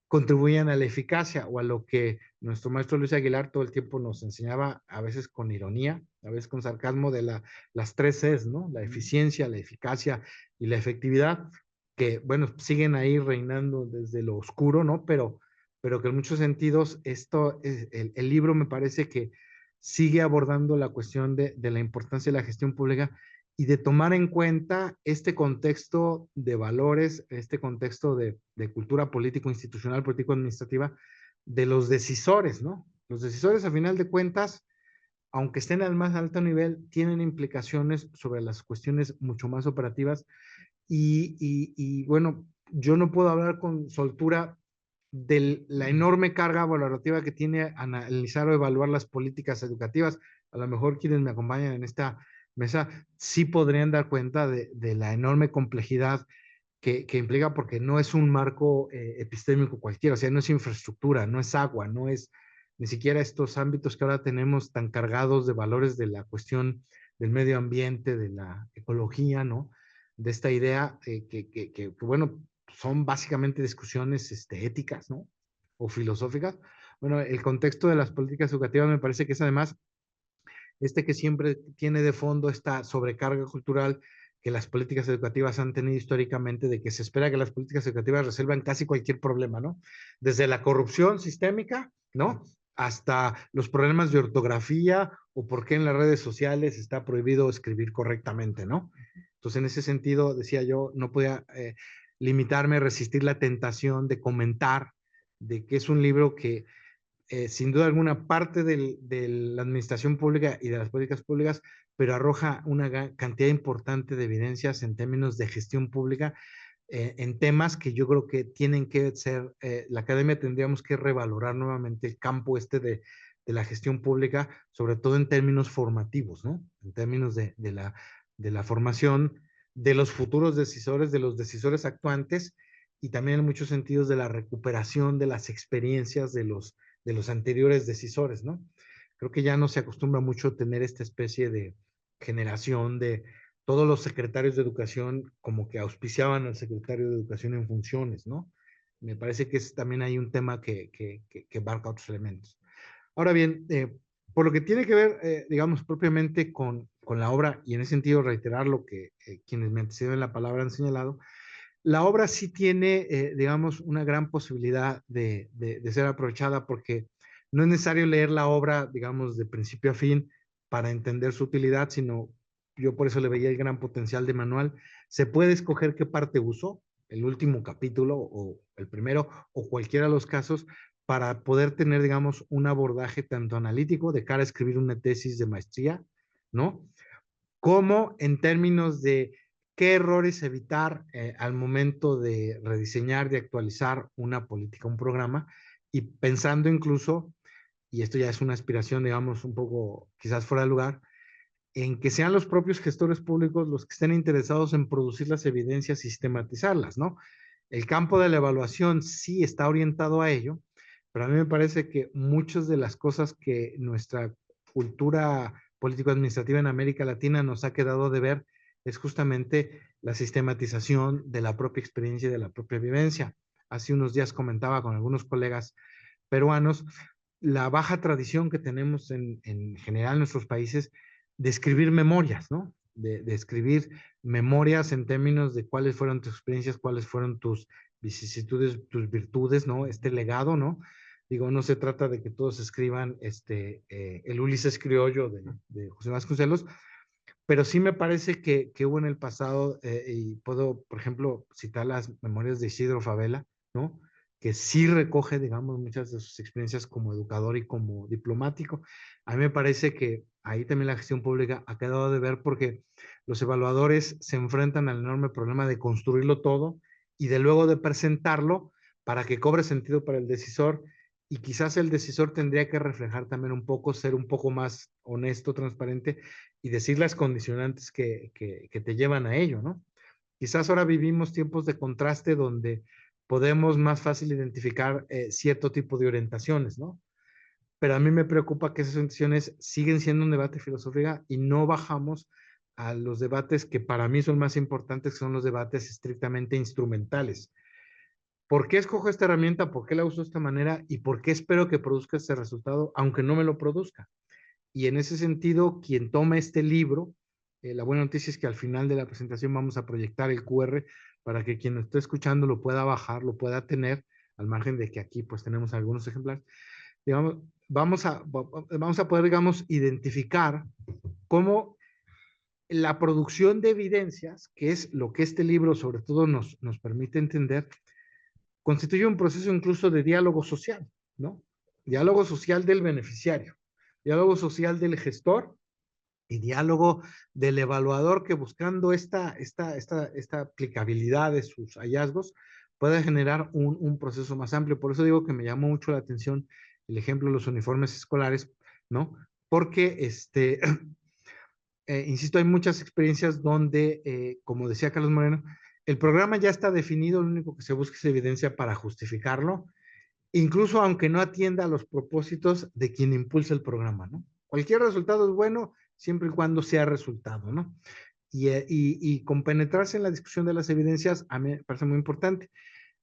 contribuyan a la eficacia o a lo que nuestro maestro Luis Aguilar todo el tiempo nos enseñaba, a veces con ironía, a veces con sarcasmo, de las tres Cs, ¿no? La eficiencia, la eficacia y la efectividad, que, bueno, siguen ahí reinando desde lo oscuro, ¿no? Pero que en muchos sentidos el libro me parece que sigue abordando la cuestión de la importancia de la gestión pública y de tomar en cuenta este contexto de valores, este contexto de cultura político-institucional, político-administrativa, de los decisores, ¿no? Los decisores, a final de cuentas, aunque estén al más alto nivel, tienen implicaciones sobre las cuestiones mucho más operativas y bueno, yo no puedo hablar con soltura de la enorme carga valorativa que tiene analizar o evaluar las políticas educativas. A lo mejor quienes me acompañan en esta mesa sí podrían dar cuenta de la enorme complejidad que implica, porque no es un marco epistémico cualquiera, o sea, no es infraestructura, no es agua, no es ni siquiera estos ámbitos que ahora tenemos tan cargados de valores de la cuestión del medio ambiente, de la ecología, ¿no? De esta idea bueno, son básicamente discusiones éticas, ¿no? O filosóficas. Bueno, el contexto de las políticas educativas me parece que es además que siempre tiene de fondo esta sobrecarga cultural que las políticas educativas han tenido históricamente, de que se espera que las políticas educativas resuelvan casi cualquier problema, ¿no? Desde la corrupción sistémica, ¿no? Hasta los problemas de ortografía o por qué en las redes sociales está prohibido escribir correctamente, ¿no? Entonces, en ese sentido, decía yo, no podía limitarme, resistir la tentación de comentar de que es un libro que sin duda alguna parte de la administración pública y de las políticas públicas, pero arroja una cantidad importante de evidencias en términos de gestión pública, en temas que yo creo que tienen que ser, la academia tendríamos que revalorar nuevamente el campo de la gestión pública, sobre todo en términos formativos, ¿no? En términos de la formación de los futuros decisores, de los decisores actuantes, y también en muchos sentidos de la recuperación de las experiencias de los anteriores decisores, ¿no? Creo que ya no se acostumbra mucho tener esta especie de generación de todos los secretarios de educación como que auspiciaban al secretario de educación en funciones, ¿no? Me parece que también hay un tema que abarca otros elementos. Ahora bien, por lo que tiene que ver, digamos, propiamente con la obra, y en ese sentido reiterar lo que quienes me anteceden la palabra han señalado, la obra sí tiene, digamos, una gran posibilidad de ser aprovechada, porque no es necesario leer la obra, digamos, de principio a fin para entender su utilidad, sino yo por eso le veía el gran potencial de manual. Se puede escoger qué parte uso, el último capítulo o el primero o cualquiera de los casos, para poder tener, digamos, un abordaje tanto analítico de cara a escribir una tesis de maestría, ¿no? Como en términos de qué errores evitar al momento de rediseñar, de actualizar una política, un programa, y pensando incluso, y esto ya es una aspiración, digamos, un poco quizás fuera de lugar, en que sean los propios gestores públicos los que estén interesados en producir las evidencias, sistematizarlas, ¿no? El campo de la evaluación sí está orientado a ello, pero a mí me parece que muchas de las cosas que nuestra cultura político-administrativa en América Latina nos ha quedado de ver es justamente la sistematización de la propia experiencia y de la propia vivencia. Hace unos días comentaba con algunos colegas peruanos la baja tradición que tenemos en general en nuestros países de escribir memorias, ¿no? De escribir memorias en términos de cuáles fueron tus experiencias, cuáles fueron tus vicisitudes, tus virtudes, ¿no? Este legado, ¿no? Digo, no se trata de que todos escriban el Ulises criollo de José Vasconcelos, pero sí me parece que hubo en el pasado, y puedo, por ejemplo, citar las memorias de Isidro Favela, ¿no? Que sí recoge, digamos, muchas de sus experiencias como educador y como diplomático. A mí me parece que ahí también la gestión pública ha quedado de ver, porque los evaluadores se enfrentan al enorme problema de construirlo todo y de luego de presentarlo para que cobre sentido para el decisor, y quizás el decisor tendría que reflejar también un poco, ser un poco más honesto, transparente y decir las condicionantes que te llevan a ello, ¿no? Quizás ahora vivimos tiempos de contraste donde podemos más fácil identificar cierto tipo de orientaciones, ¿no? Pero a mí me preocupa que esas orientaciones siguen siendo un debate filosófico y no bajamos a los debates que para mí son más importantes, que son los debates estrictamente instrumentales. ¿Por qué escojo esta herramienta? ¿Por qué la uso de esta manera? ¿Y por qué espero que produzca este resultado, aunque no me lo produzca? Y en ese sentido, quien toma este libro, la buena noticia es que al final de la presentación vamos a proyectar el QR para que quien lo esté escuchando lo pueda bajar, lo pueda tener, al margen de que aquí pues tenemos algunos ejemplares. Digamos, vamos a poder, digamos, identificar cómo la producción de evidencias, que es lo que este libro sobre todo nos permite entender, constituye un proceso incluso de diálogo social, ¿no? Diálogo social del beneficiario, diálogo social del gestor y diálogo del evaluador, que buscando esta aplicabilidad de sus hallazgos pueda generar un proceso más amplio. Por eso digo que me llamó mucho la atención el ejemplo de los uniformes escolares, ¿no? Porque, insisto, hay muchas experiencias donde, como decía Carlos Moreno, el programa ya está definido, lo único que se busca es evidencia para justificarlo, incluso aunque no atienda a los propósitos de quien impulsa el programa, ¿no? Cualquier resultado es bueno siempre y cuando sea resultado, ¿no? Y compenetrarse en la discusión de las evidencias a mí me parece muy importante.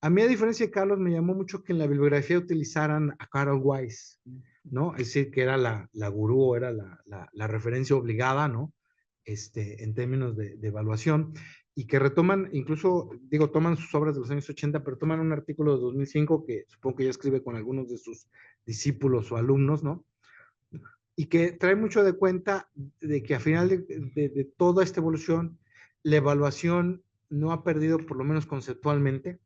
A mí, a diferencia de Carlos, me llamó mucho que en la bibliografía utilizaran a Carol Weiss, ¿no? Es decir, que era la gurú, era la referencia obligada, ¿no? En términos de evaluación, y que retoman, incluso, digo, toman sus obras de los años 80, pero toman un artículo de 2005 que supongo que ya escribe con algunos de sus discípulos o alumnos, ¿no? Y que trae mucho de cuenta de que al final de toda esta evolución, la evaluación no ha perdido, por lo menos conceptualmente,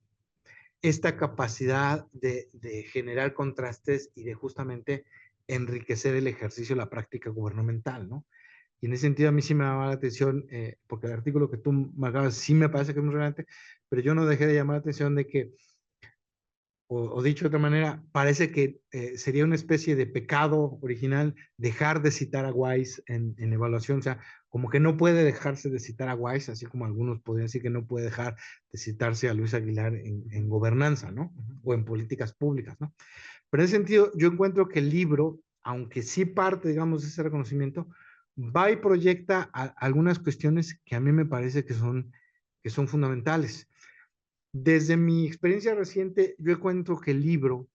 esta capacidad de generar contrastes y de justamente enriquecer el ejercicio de la práctica gubernamental, ¿no? Y en ese sentido a mí sí me llamaba la atención, porque el artículo que tú marcabas sí me parece que es muy relevante, pero yo no dejé de llamar la atención de que, o dicho de otra manera, parece que sería una especie de pecado original dejar de citar a Weiss en evaluación, o sea, como que no puede dejarse de citar a Weiss, así como algunos podrían decir que no puede dejar de citarse a Luis Aguilar en gobernanza, ¿no? O en políticas públicas, ¿no? Pero en ese sentido, yo encuentro que el libro, aunque sí parte, digamos, de ese reconocimiento, va y proyecta algunas cuestiones que a mí me parece que son fundamentales. Desde mi experiencia reciente, yo encuentro que el libro,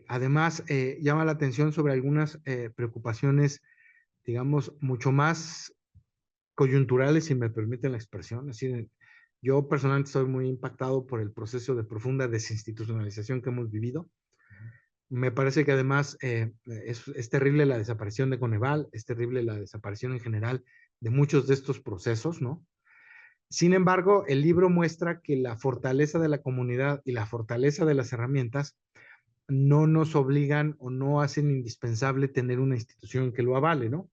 además, llama la atención sobre algunas preocupaciones, digamos, mucho más coyunturales, si me permiten la expresión. Es decir, yo personalmente estoy muy impactado por el proceso de profunda desinstitucionalización que hemos vivido. Me parece que además es terrible la desaparición de Coneval, es terrible la desaparición en general de muchos de estos procesos, ¿no? Sin embargo, el libro muestra que la fortaleza de la comunidad y la fortaleza de las herramientas no nos obligan o no hacen indispensable tener una institución que lo avale, ¿no?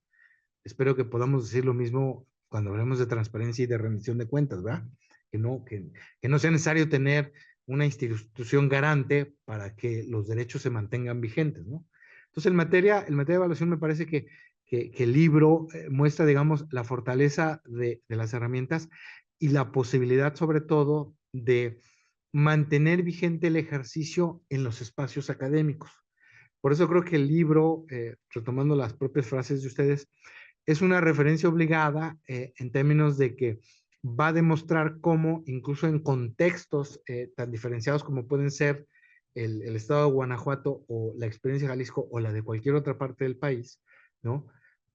Espero que podamos decir lo mismo cuando hablemos de transparencia y de rendición de cuentas, ¿verdad? Que no sea necesario tener una institución garante para que los derechos se mantengan vigentes, ¿no? Entonces, en materia de evaluación me parece que el libro muestra, digamos, la fortaleza de las herramientas y la posibilidad, sobre todo, de mantener vigente el ejercicio en los espacios académicos. Por eso creo que el libro, retomando las propias frases de ustedes, es una referencia obligada en términos de que va a demostrar cómo, incluso en contextos tan diferenciados como pueden ser el estado de Guanajuato o la experiencia de Jalisco o la de cualquier otra parte del país, ¿no?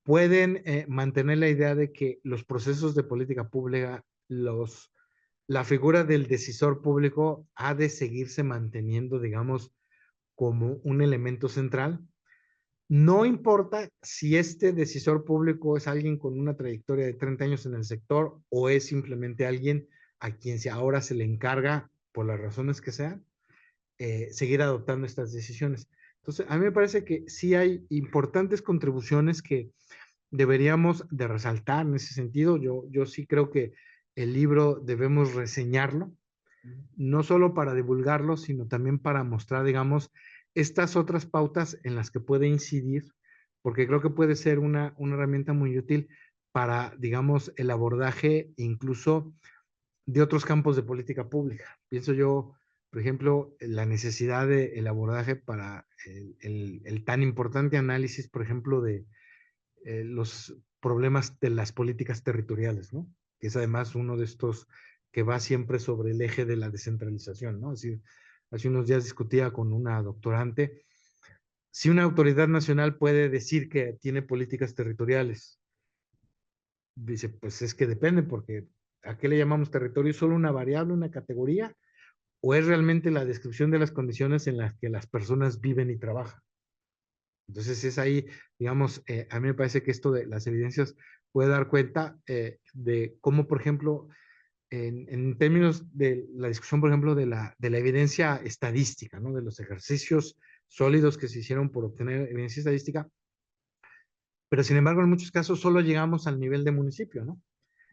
Pueden mantener la idea de que los procesos de política pública, la figura del decisor público ha de seguirse manteniendo, digamos, como un elemento central. No importa si este decisor público es alguien con una trayectoria de 30 años en el sector o es simplemente alguien a quien ahora se le encarga, por las razones que sean, seguir adoptando estas decisiones. Entonces, a mí me parece que sí hay importantes contribuciones que deberíamos de resaltar en ese sentido. Yo sí creo que el libro debemos reseñarlo, no solo para divulgarlo, sino también para mostrar, digamos, estas otras pautas en las que puede incidir, porque creo que puede ser una herramienta muy útil para, digamos, el abordaje incluso de otros campos de política pública. Pienso yo, por ejemplo, la necesidad del abordaje para el tan importante análisis, por ejemplo, de los problemas de las políticas territoriales, ¿no? Que es además uno de estos que va siempre sobre el eje de la descentralización, ¿no? Es decir, hace unos días discutía con una doctorante si una autoridad nacional puede decir que tiene políticas territoriales. Dice, pues es que depende, porque ¿a qué le llamamos territorio? ¿Es solo una variable, una categoría? ¿O es realmente la descripción de las condiciones en las que las personas viven y trabajan? Entonces es ahí, digamos, a mí me parece que esto de las evidencias puede dar cuenta de cómo, por ejemplo, en términos de la discusión, por ejemplo, de la evidencia estadística, ¿no? De los ejercicios sólidos que se hicieron por obtener evidencia estadística, pero sin embargo en muchos casos solo llegamos al nivel de municipio, ¿no?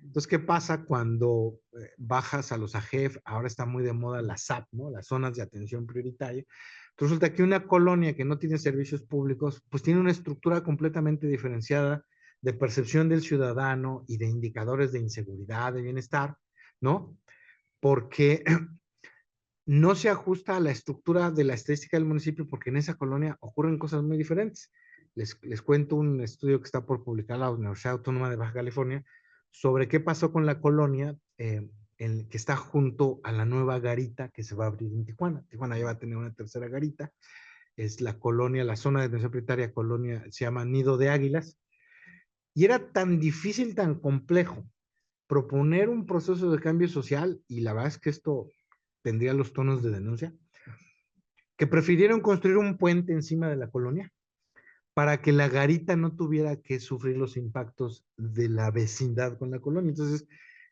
Entonces, ¿qué pasa cuando bajas a los AGEF? Ahora está muy de moda la SAP, ¿no? Las zonas de atención prioritaria. Entonces, resulta que una colonia que no tiene servicios públicos, pues tiene una estructura completamente diferenciada de percepción del ciudadano y de indicadores de inseguridad, de bienestar, ¿no? Porque no se ajusta a la estructura de la estadística del municipio, porque en esa colonia ocurren cosas muy diferentes. Les cuento un estudio que está por publicar la Universidad Autónoma de Baja California sobre qué pasó con la colonia que está junto a la nueva garita que se va a abrir en Tijuana. Tijuana ya va a tener una tercera garita. Es la colonia, la zona de atención prioritaria, colonia, se llama Nido de Águilas. Y era tan difícil, tan complejo proponer un proceso de cambio social, y la verdad es que esto tendría los tonos de denuncia, que prefirieron construir un puente encima de la colonia para que la garita no tuviera que sufrir los impactos de la vecindad con la colonia. Entonces,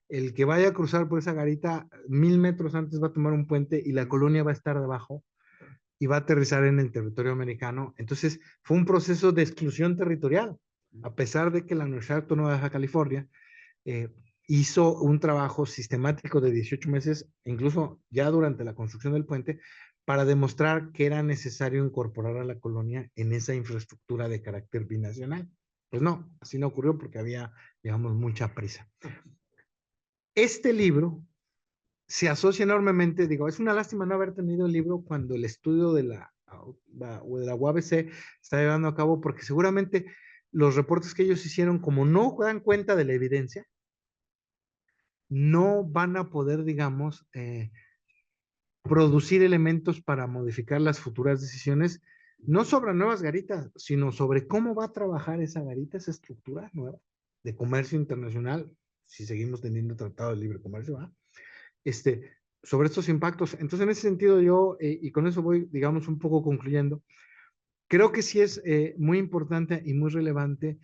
el que vaya a cruzar por esa garita 1000 metros antes va a tomar un puente y la colonia va a estar debajo y va a aterrizar en el territorio americano. Entonces, fue un proceso de exclusión territorial, a pesar de que la Universidad Autónoma de Baja California hizo un trabajo sistemático de 18 meses, incluso ya durante la construcción del puente, para demostrar que era necesario incorporar a la colonia en esa infraestructura de carácter binacional. Pues no, así no ocurrió porque había, digamos, mucha prisa. Este libro se asocia enormemente, digo, es una lástima no haber tenido el libro cuando el estudio de la UABC está llevando a cabo, porque seguramente los reportes que ellos hicieron, como no dan cuenta de la evidencia, no van a poder, digamos, producir elementos para modificar las futuras decisiones, no sobre nuevas garitas, sino sobre cómo va a trabajar esa garita, esa estructura nueva de comercio internacional, si seguimos teniendo tratado de libre comercio, ¿verdad? Sobre estos impactos. Entonces, en ese sentido, yo, y con eso voy, digamos, un poco concluyendo, creo que sí es muy importante y muy relevante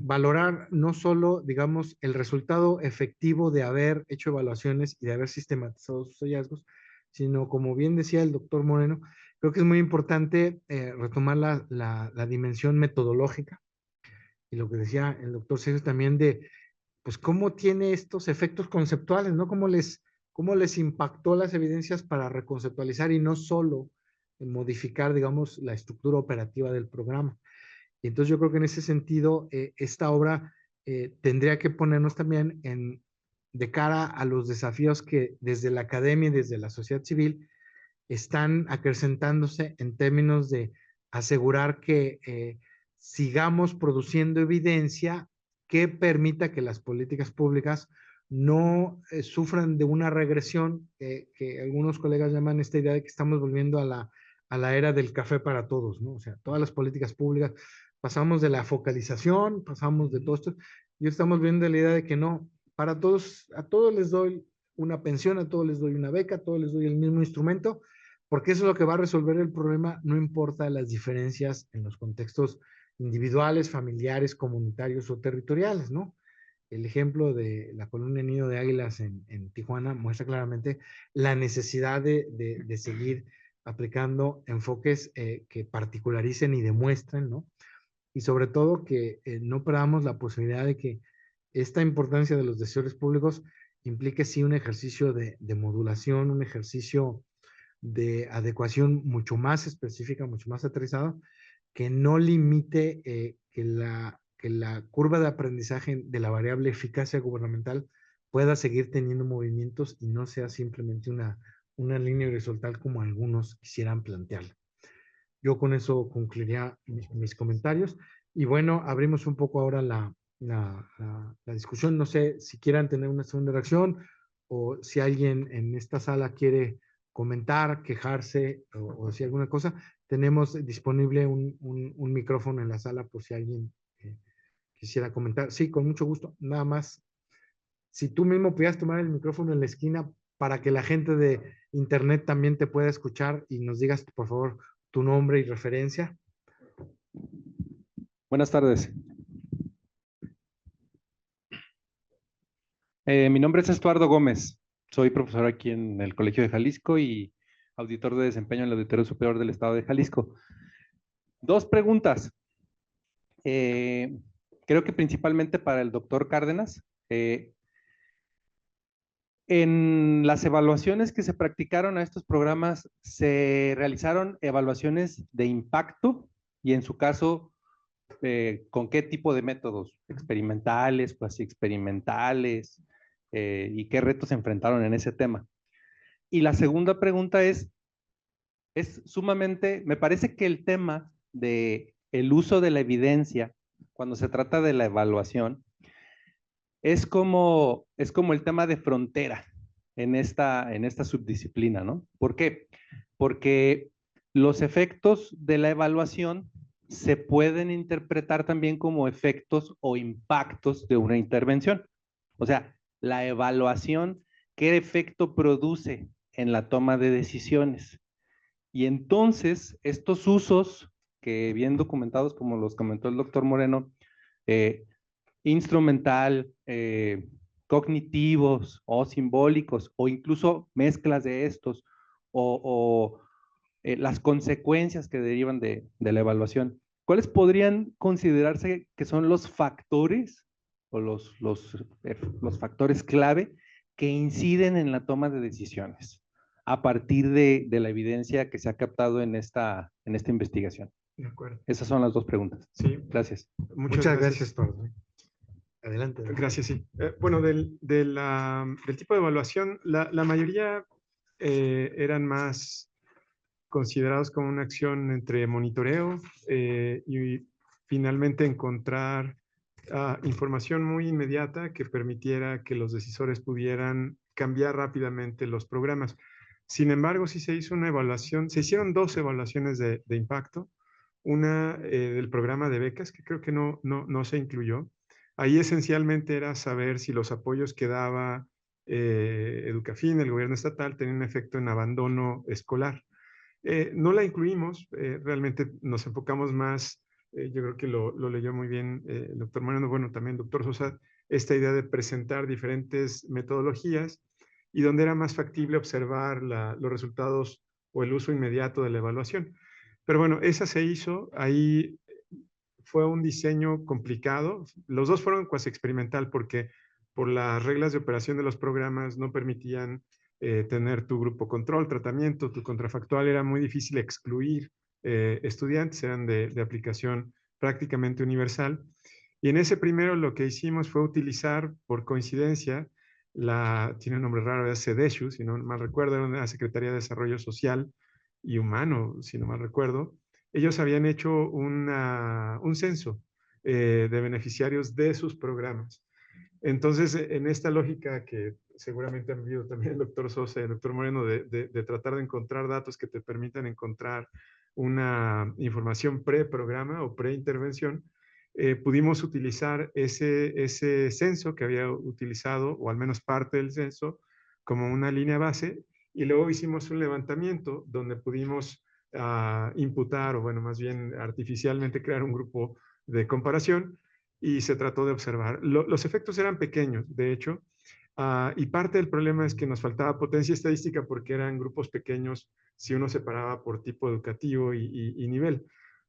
valorar no solo, digamos, el resultado efectivo de haber hecho evaluaciones y de haber sistematizado sus hallazgos, sino, como bien decía el doctor Moreno, creo que es muy importante retomar la dimensión metodológica y lo que decía el doctor Sergio también de, pues, cómo tiene estos efectos conceptuales, ¿no? Cómo les impactó las evidencias para reconceptualizar y no solo modificar, digamos, la estructura operativa del programa. Y entonces yo creo que en ese sentido, esta obra tendría que ponernos también de cara a los desafíos que desde la academia y desde la sociedad civil están acrecentándose en términos de asegurar que sigamos produciendo evidencia que permita que las políticas públicas no sufran de una regresión que algunos colegas llaman esta idea de que estamos volviendo a la era del café para todos, ¿no? O sea, todas las políticas públicas, pasamos de la focalización, pasamos de todo esto, y estamos viendo la idea de que no, para todos, a todos les doy una pensión, a todos les doy una beca, a todos les doy el mismo instrumento, porque eso es lo que va a resolver el problema, no importa las diferencias en los contextos individuales, familiares, comunitarios o territoriales, ¿no? El ejemplo de la colonia Nido de Águilas en Tijuana muestra claramente la necesidad de seguir aplicando enfoques que particularicen y demuestren, ¿no? Y sobre todo que no perdamos la posibilidad de que esta importancia de los deseos públicos implique sí un ejercicio de modulación, un ejercicio de adecuación mucho más específica, mucho más aterrizada, que no limite que la curva de aprendizaje de la variable eficacia gubernamental pueda seguir teniendo movimientos y no sea simplemente una línea horizontal como algunos quisieran plantearla. Yo con eso concluiría mis comentarios. Y bueno, abrimos un poco ahora la discusión. No sé si quieran tener una segunda reacción o si alguien en esta sala quiere comentar, quejarse o decir alguna cosa. Tenemos disponible un micrófono en la sala por si alguien quisiera comentar. Sí, con mucho gusto. Nada más, si tú mismo pudieras tomar el micrófono en la esquina para que la gente de internet también te pueda escuchar y nos digas, por favor, tu nombre y referencia. Buenas tardes. Mi nombre es Estuardo Gómez. Soy profesor aquí en el Colegio de Jalisco y auditor de desempeño en el Auditorio Superior del Estado de Jalisco. Dos preguntas. creo que principalmente para el doctor Cárdenas. En las evaluaciones que se practicaron a estos programas, se realizaron evaluaciones de impacto y en su caso, ¿con qué tipo de métodos? ¿Experimentales, cuasi experimentales? ¿Y qué retos se enfrentaron en ese tema? Y la segunda pregunta es sumamente, me parece que el tema de el uso de la evidencia cuando se trata de la evaluación es como el tema de frontera en esta subdisciplina, ¿no? ¿Por qué? Porque los efectos de la evaluación se pueden interpretar también como efectos o impactos de una intervención. O sea, la evaluación, ¿qué efecto produce en la toma de decisiones? Y entonces, estos usos que bien documentados, como los comentó el doctor Moreno, instrumental, cognitivos o simbólicos, o incluso mezclas de estos, o las consecuencias que derivan de la evaluación. ¿Cuáles podrían considerarse que son los factores o los factores clave que inciden en la toma de decisiones a partir de la evidencia que se ha captado en esta investigación? De acuerdo. Esas son las dos preguntas. Sí. Gracias. Muchas gracias, Pablo. Adelante. Gracias, sí. Bueno, del tipo de evaluación, la mayoría eran más considerados como una acción entre monitoreo y finalmente encontrar información muy inmediata que permitiera que los decisores pudieran cambiar rápidamente los programas. Sin embargo, sí se hizo una evaluación, se hicieron 2 evaluaciones de impacto, una del programa de becas, que creo que no se incluyó. Ahí esencialmente era saber si los apoyos que daba Educafin, el gobierno estatal, tenían un efecto en abandono escolar. No la incluimos, realmente nos enfocamos más, yo creo que lo leyó muy bien el doctor Moreno, bueno, también el doctor Sosa, esta idea de presentar diferentes metodologías y donde era más factible observar los resultados o el uso inmediato de la evaluación. Pero bueno, esa se hizo, ahí fue un diseño complicado, los dos fueron cuasi experimental porque por las reglas de operación de los programas no permitían tener tu grupo control, tratamiento, tu contrafactual, era muy difícil excluir estudiantes, eran de aplicación prácticamente universal. Y en ese primero lo que hicimos fue utilizar, por coincidencia, tiene un nombre raro, es CEDESHU, si no mal recuerdo, era la Secretaría de Desarrollo Social y Humano, si no mal recuerdo. Ellos habían hecho un censo de beneficiarios de sus programas. Entonces, en esta lógica que seguramente han vivido también el doctor Sosa y el doctor Moreno, de tratar de encontrar datos que te permitan encontrar una información pre-programa o pre-intervención, pudimos utilizar ese censo que había utilizado, o al menos parte del censo, como una línea base, y luego hicimos un levantamiento donde pudimos imputar, o bueno, más bien artificialmente crear un grupo de comparación, y se trató de observar. Los efectos eran pequeños, de hecho, y parte del problema es que nos faltaba potencia estadística porque eran grupos pequeños si uno separaba por tipo educativo y nivel.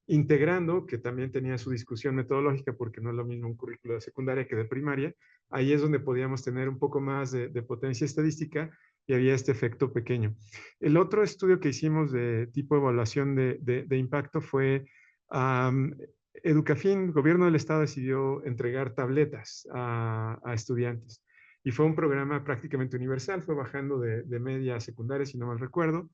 Integrando, que también tenía su discusión metodológica porque no es lo mismo un currículo de secundaria que de primaria, ahí es donde podíamos tener un poco más de potencia estadística y había este efecto pequeño. El otro estudio que hicimos de tipo de evaluación de impacto fue Educafin, el gobierno del estado decidió entregar tabletas a estudiantes y fue un programa prácticamente universal, fue bajando de media a secundaria, si no mal recuerdo.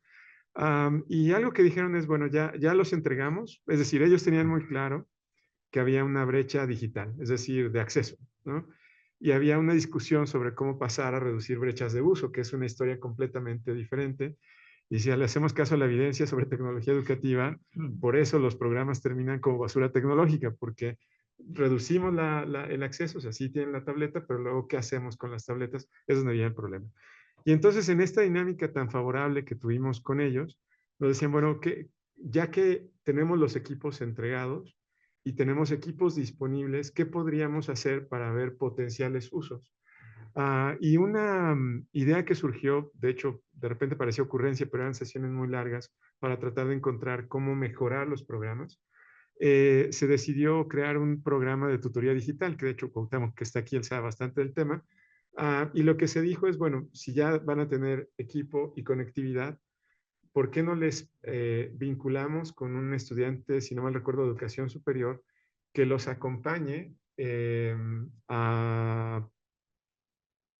Y algo que dijeron es, bueno, ya los entregamos, es decir, ellos tenían muy claro que había una brecha digital, es decir, de acceso, ¿no? Y había una discusión sobre cómo pasar a reducir brechas de uso, que es una historia completamente diferente. Y si le hacemos caso a la evidencia sobre tecnología educativa, por eso los programas terminan como basura tecnológica, porque reducimos el acceso, o sea, sí tienen la tableta, pero luego, ¿qué hacemos con las tabletas? Es donde viene el problema. Y entonces, en esta dinámica tan favorable que tuvimos con ellos, nos decían, bueno, ya que tenemos los equipos entregados y tenemos equipos disponibles, ¿qué podríamos hacer para ver potenciales usos? Y una idea que surgió, de hecho, de repente parecía ocurrencia, pero eran sesiones muy largas para tratar de encontrar cómo mejorar los programas. se decidió crear un programa de tutoría digital, que de hecho Cuauhtémoc, que está aquí, él sabe bastante del tema. Y lo que se dijo es, bueno, si ya van a tener equipo y conectividad, ¿por qué no les vinculamos con un estudiante, si no mal recuerdo, de educación superior, que los acompañe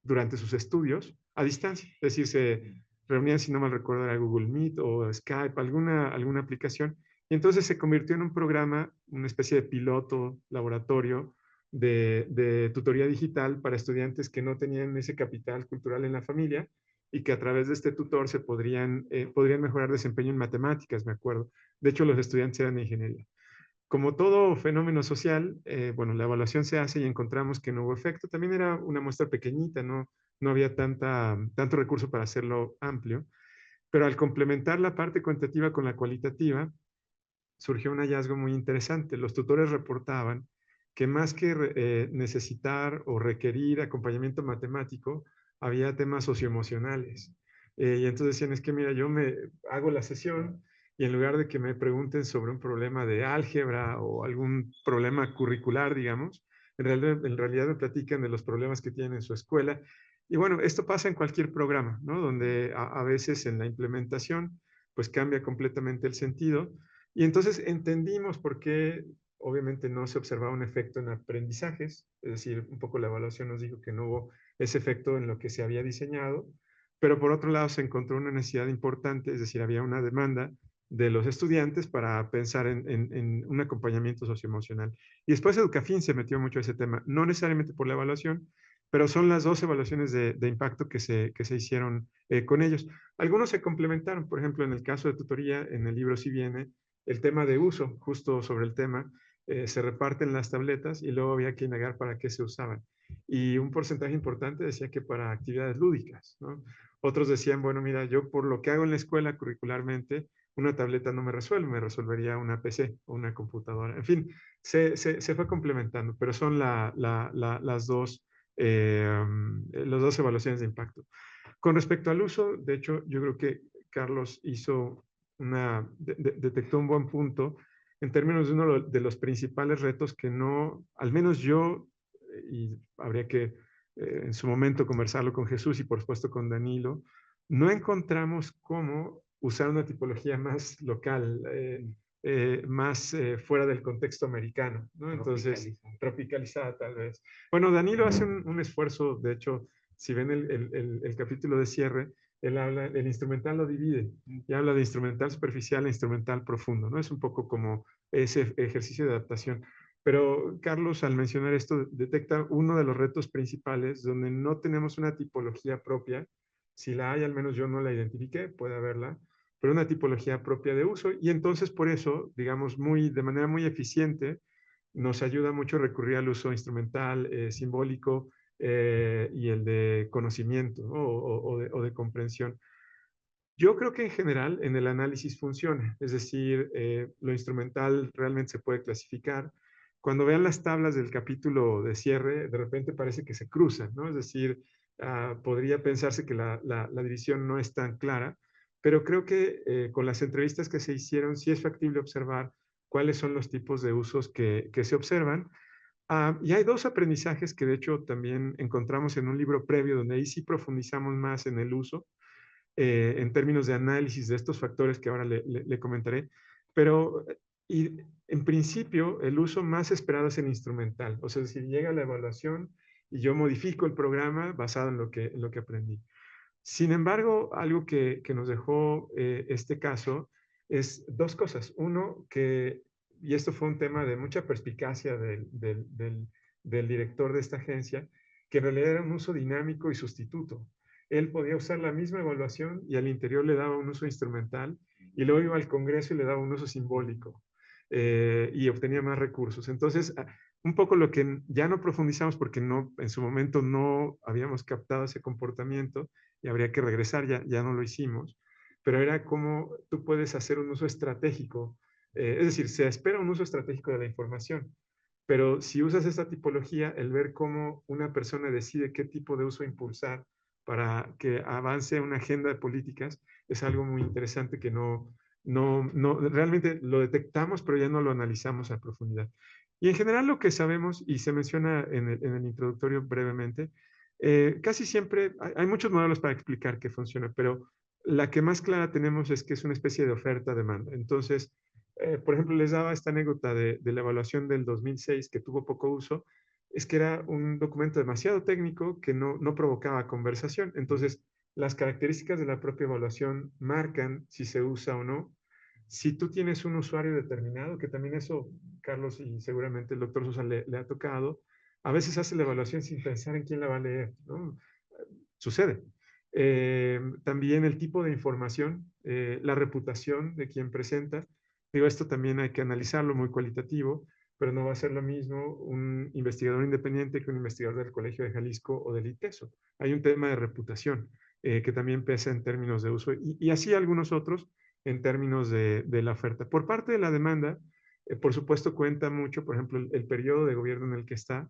durante sus estudios a distancia? Es decir, se reunían, si no mal recuerdo, era Google Meet o Skype, alguna aplicación, y entonces se convirtió en un programa, una especie de piloto, laboratorio de tutoría digital para estudiantes que no tenían ese capital cultural en la familia y que a través de este tutor se podrían mejorar desempeño en matemáticas, me acuerdo. De hecho, los estudiantes eran de ingeniería. Como todo fenómeno social, bueno, la evaluación se hace y encontramos que no hubo efecto. También era una muestra pequeñita, no había tanto recurso para hacerlo amplio, pero al complementar la parte cuantitativa con la cualitativa, surgió un hallazgo muy interesante. Los tutores reportaban que más que necesitar o requerir acompañamiento matemático, había temas socioemocionales. Y entonces decían, es que mira, yo me hago la sesión y en lugar de que me pregunten sobre un problema de álgebra o algún problema curricular, digamos, en realidad me platican de los problemas que tienen en su escuela. Y bueno, esto pasa en cualquier programa, ¿no? Donde a veces en la implementación, pues cambia completamente el sentido. Y entonces entendimos por qué obviamente no se observaba un efecto en aprendizajes, es decir, un poco la evaluación nos dijo que no hubo ese efecto en lo que se había diseñado, pero por otro lado se encontró una necesidad importante, es decir, había una demanda de los estudiantes para pensar en un acompañamiento socioemocional. Y después Educafin se metió mucho a ese tema, no necesariamente por la evaluación, pero son las dos evaluaciones de impacto que se hicieron con ellos. Algunos se complementaron, por ejemplo, en el caso de tutoría, en el libro sí viene el tema de uso, justo sobre el tema, se reparten las tabletas y luego había que indagar para qué se usaban. Y un porcentaje importante decía que para actividades lúdicas, ¿no? Otros decían, bueno, mira, yo por lo que hago en la escuela curricularmente, una tableta no me resuelve, me resolvería una PC o una computadora. En fin, se fue complementando, pero son las dos evaluaciones de impacto. Con respecto al uso, de hecho, yo creo que Carlos detectó un buen punto en términos de uno de los principales retos que no, al menos yo, y habría que en su momento conversarlo con Jesús y por supuesto con Danilo, no encontramos cómo usar una tipología más local, más fuera del contexto americano, ¿no? Entonces, tropicalizada tal vez. Bueno, Danilo hace un esfuerzo, de hecho, si ven el capítulo de cierre, el instrumental lo divide y habla de instrumental superficial e instrumental profundo, ¿no? Es un poco como ese ejercicio de adaptación. Pero Carlos, al mencionar esto, detecta uno de los retos principales donde no tenemos una tipología propia. Si la hay, al menos yo no la identifiqué, puede haberla, pero una tipología propia de uso. Y entonces, por eso, digamos, de manera muy eficiente, nos ayuda mucho recurrir al uso instrumental, simbólico, y el de conocimiento, ¿no? o de comprensión. Yo creo que en general en el análisis funciona, es decir, lo instrumental realmente se puede clasificar. Cuando vean las tablas del capítulo de cierre, de repente parece que se cruzan, ¿no? Es decir, podría pensarse que la división no es tan clara, pero creo que con las entrevistas que se hicieron sí es factible observar cuáles son los tipos de usos que se observan. Y hay dos aprendizajes que de hecho también encontramos en un libro previo donde ahí sí profundizamos más en el uso, en términos de análisis de estos factores que ahora le comentaré, pero y, en principio el uso más esperado es el instrumental, o sea, si llega la evaluación y yo modifico el programa basado en lo que aprendí. Sin embargo, algo que nos dejó este caso es dos cosas. Uno, y esto fue un tema de mucha perspicacia del director de esta agencia, que en realidad era un uso dinámico y sustituto. Él podía usar la misma evaluación y al interior le daba un uso instrumental y luego iba al Congreso y le daba un uso simbólico, y obtenía más recursos. Entonces, un poco lo que ya no profundizamos porque en su momento no habíamos captado ese comportamiento y habría que regresar, ya no lo hicimos, pero era cómo tú puedes hacer un uso estratégico, es decir, se espera un uso estratégico de la información, pero si usas esta tipología, el ver cómo una persona decide qué tipo de uso impulsar para que avance una agenda de políticas es algo muy interesante que realmente lo detectamos, pero ya no lo analizamos a profundidad. Y en general lo que sabemos, y se menciona en el introductorio brevemente, casi siempre hay muchos modelos para explicar qué funciona, pero la que más clara tenemos es que es una especie de oferta-demanda. Entonces, por ejemplo, les daba esta anécdota de la evaluación del 2006 que tuvo poco uso, es que era un documento demasiado técnico que no provocaba conversación. Entonces, las características de la propia evaluación marcan si se usa o no. Si tú tienes un usuario determinado, que también eso, Carlos, y seguramente el doctor Sosa le ha tocado, a veces hace la evaluación sin pensar en quién la va a leer, ¿no? Sucede. También el tipo de información, la reputación de quien presenta. Digo, esto también hay que analizarlo muy cualitativo, pero no va a ser lo mismo un investigador independiente que un investigador del Colegio de Jalisco o del ITESO. Hay un tema de reputación que también pesa en términos de uso y así algunos otros en términos de la oferta. Por parte de la demanda, por supuesto cuenta mucho, por ejemplo, el periodo de gobierno en el que está,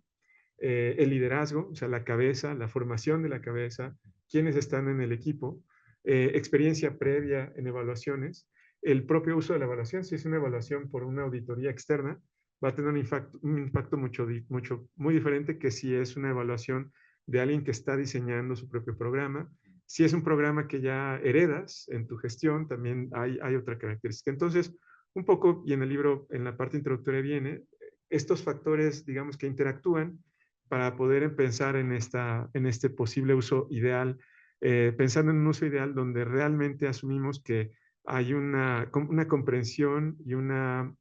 el liderazgo, o sea, la cabeza, la formación de la cabeza, quiénes están en el equipo, experiencia previa en evaluaciones, el propio uso de la evaluación, si es una evaluación por una auditoría externa, va a tener un impacto muy diferente que si es una evaluación de alguien que está diseñando su propio programa. Si es un programa que ya heredas en tu gestión, también hay otra característica. Entonces, un poco, y en el libro, en la parte introductoria viene, estos factores, digamos, que interactúan para poder pensar en este posible uso ideal, pensando en un uso ideal donde realmente asumimos que hay una comprensión y una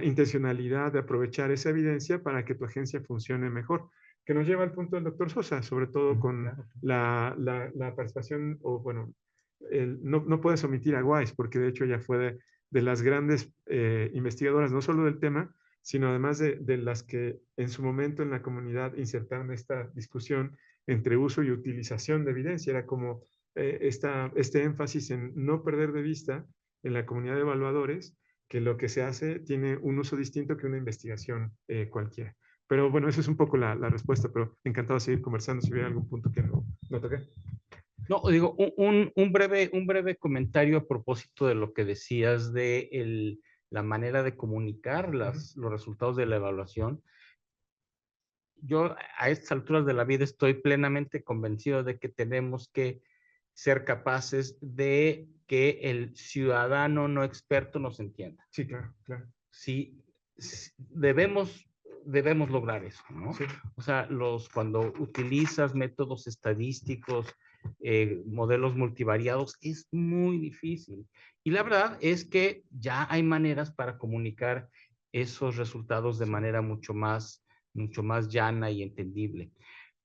intencionalidad de aprovechar esa evidencia para que tu agencia funcione mejor. Que nos lleva al punto del doctor Sosa, sobre todo con la participación, o bueno, no puedes omitir a Weiss, porque de hecho ella fue de las grandes investigadoras, no solo del tema, sino además de las que en su momento en la comunidad insertaron esta discusión entre uso y utilización de evidencia. Era como este énfasis en no perder de vista en la comunidad de evaluadores que lo que se hace tiene un uso distinto que una investigación cualquiera. Pero bueno, eso es un poco la respuesta, pero encantado de seguir conversando si hubiera algún punto que no toqué. No, digo, un breve comentario a propósito de lo que decías de la manera de comunicar los resultados de la evaluación. Yo a estas alturas de la vida estoy plenamente convencido de que tenemos que ser capaces de que el ciudadano no experto nos entienda. Sí, claro, claro. Sí, debemos lograr eso, ¿no? Sí. O sea, cuando utilizas métodos estadísticos, modelos multivariados, es muy difícil. Y la verdad es que ya hay maneras para comunicar esos resultados de manera mucho más llana y entendible.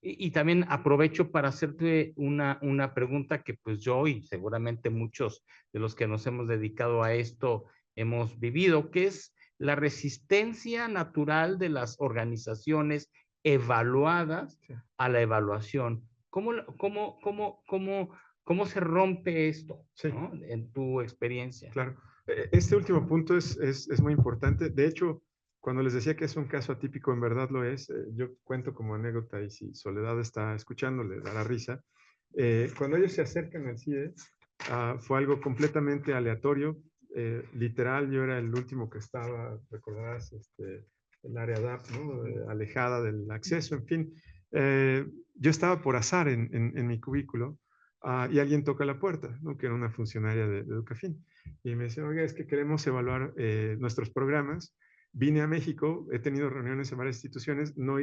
Y también aprovecho para hacerte una pregunta que pues yo y seguramente muchos de los que nos hemos dedicado a esto hemos vivido, que es la resistencia natural de las organizaciones evaluadas a la evaluación. ¿Cómo se rompe esto, sí, ¿no? En tu experiencia? Claro. Este último punto es muy importante. De hecho, cuando les decía que es un caso atípico, en verdad lo es. Yo cuento como anécdota y si Soledad está escuchando, le dará risa. Cuando ellos se acercan al CIDE, fue algo completamente aleatorio. Literal, yo era el último que estaba, recordarás, el área DAP, ¿no? Alejada del acceso, en fin. Yo estaba por azar en mi cubículo y alguien toca la puerta, ¿no? Que era una funcionaria de Educafin. Y me dice, oiga, es que queremos evaluar nuestros programas. Vine a México, he tenido reuniones en varias instituciones, no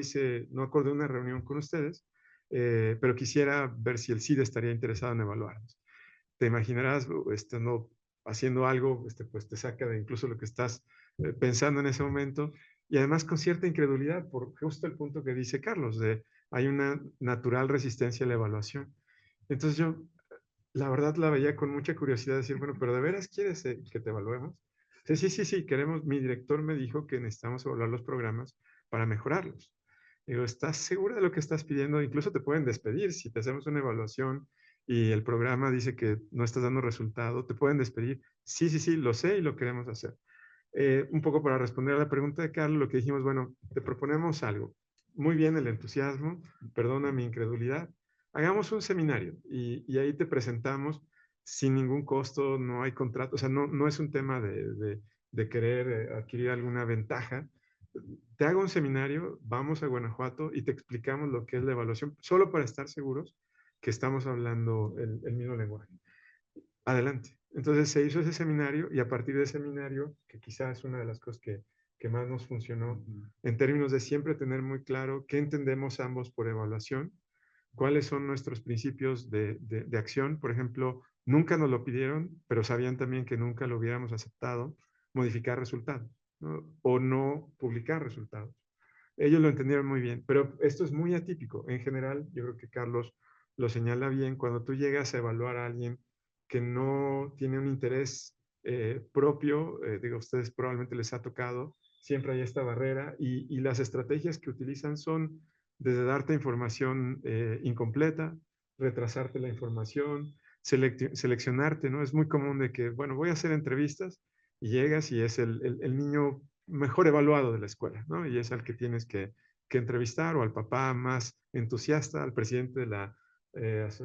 acordé una reunión con ustedes, pero quisiera ver si el CIDE estaría interesado en evaluarnos. Te imaginarás, no haciendo algo, pues te saca de incluso lo que estás pensando en ese momento, y además con cierta incredulidad, por justo el punto que dice Carlos, hay una natural resistencia a la evaluación. Entonces yo, la verdad, la veía con mucha curiosidad, decir, bueno, pero ¿de veras quieres que te evaluemos? Sí, queremos, mi director me dijo que necesitamos evaluar los programas para mejorarlos. Digo, ¿estás segura de lo que estás pidiendo? Incluso te pueden despedir si te hacemos una evaluación y el programa dice que no estás dando resultado, te pueden despedir. Sí, lo sé y lo queremos hacer. Un poco para responder a la pregunta de Carlos, lo que dijimos, bueno, te proponemos algo. Muy bien el entusiasmo, perdona mi incredulidad. Hagamos un seminario y ahí te presentamos sin ningún costo, no hay contrato, o sea, no es un tema de querer adquirir alguna ventaja. Te hago un seminario, vamos a Guanajuato y te explicamos lo que es la evaluación, solo para estar seguros que estamos hablando el mismo lenguaje. Adelante. Entonces se hizo ese seminario y a partir de ese seminario, que quizás es una de las cosas que más nos funcionó, en términos de siempre tener muy claro qué entendemos ambos por evaluación, cuáles son nuestros principios de acción. Por ejemplo, nunca nos lo pidieron, pero sabían también que nunca lo hubiéramos aceptado, modificar resultados, ¿no? O no publicar resultados. Ellos lo entendieron muy bien, pero esto es muy atípico. En general, yo creo que Carlos lo señala bien, cuando tú llegas a evaluar a alguien que no tiene un interés propio, digo, a ustedes probablemente les ha tocado, siempre hay esta barrera y las estrategias que utilizan son desde darte información incompleta, retrasarte la información, seleccionarte, ¿no? Es muy común de que, bueno, voy a hacer entrevistas y llegas y es el niño mejor evaluado de la escuela, ¿no? Y es al que tienes que entrevistar o al papá más entusiasta, al presidente de la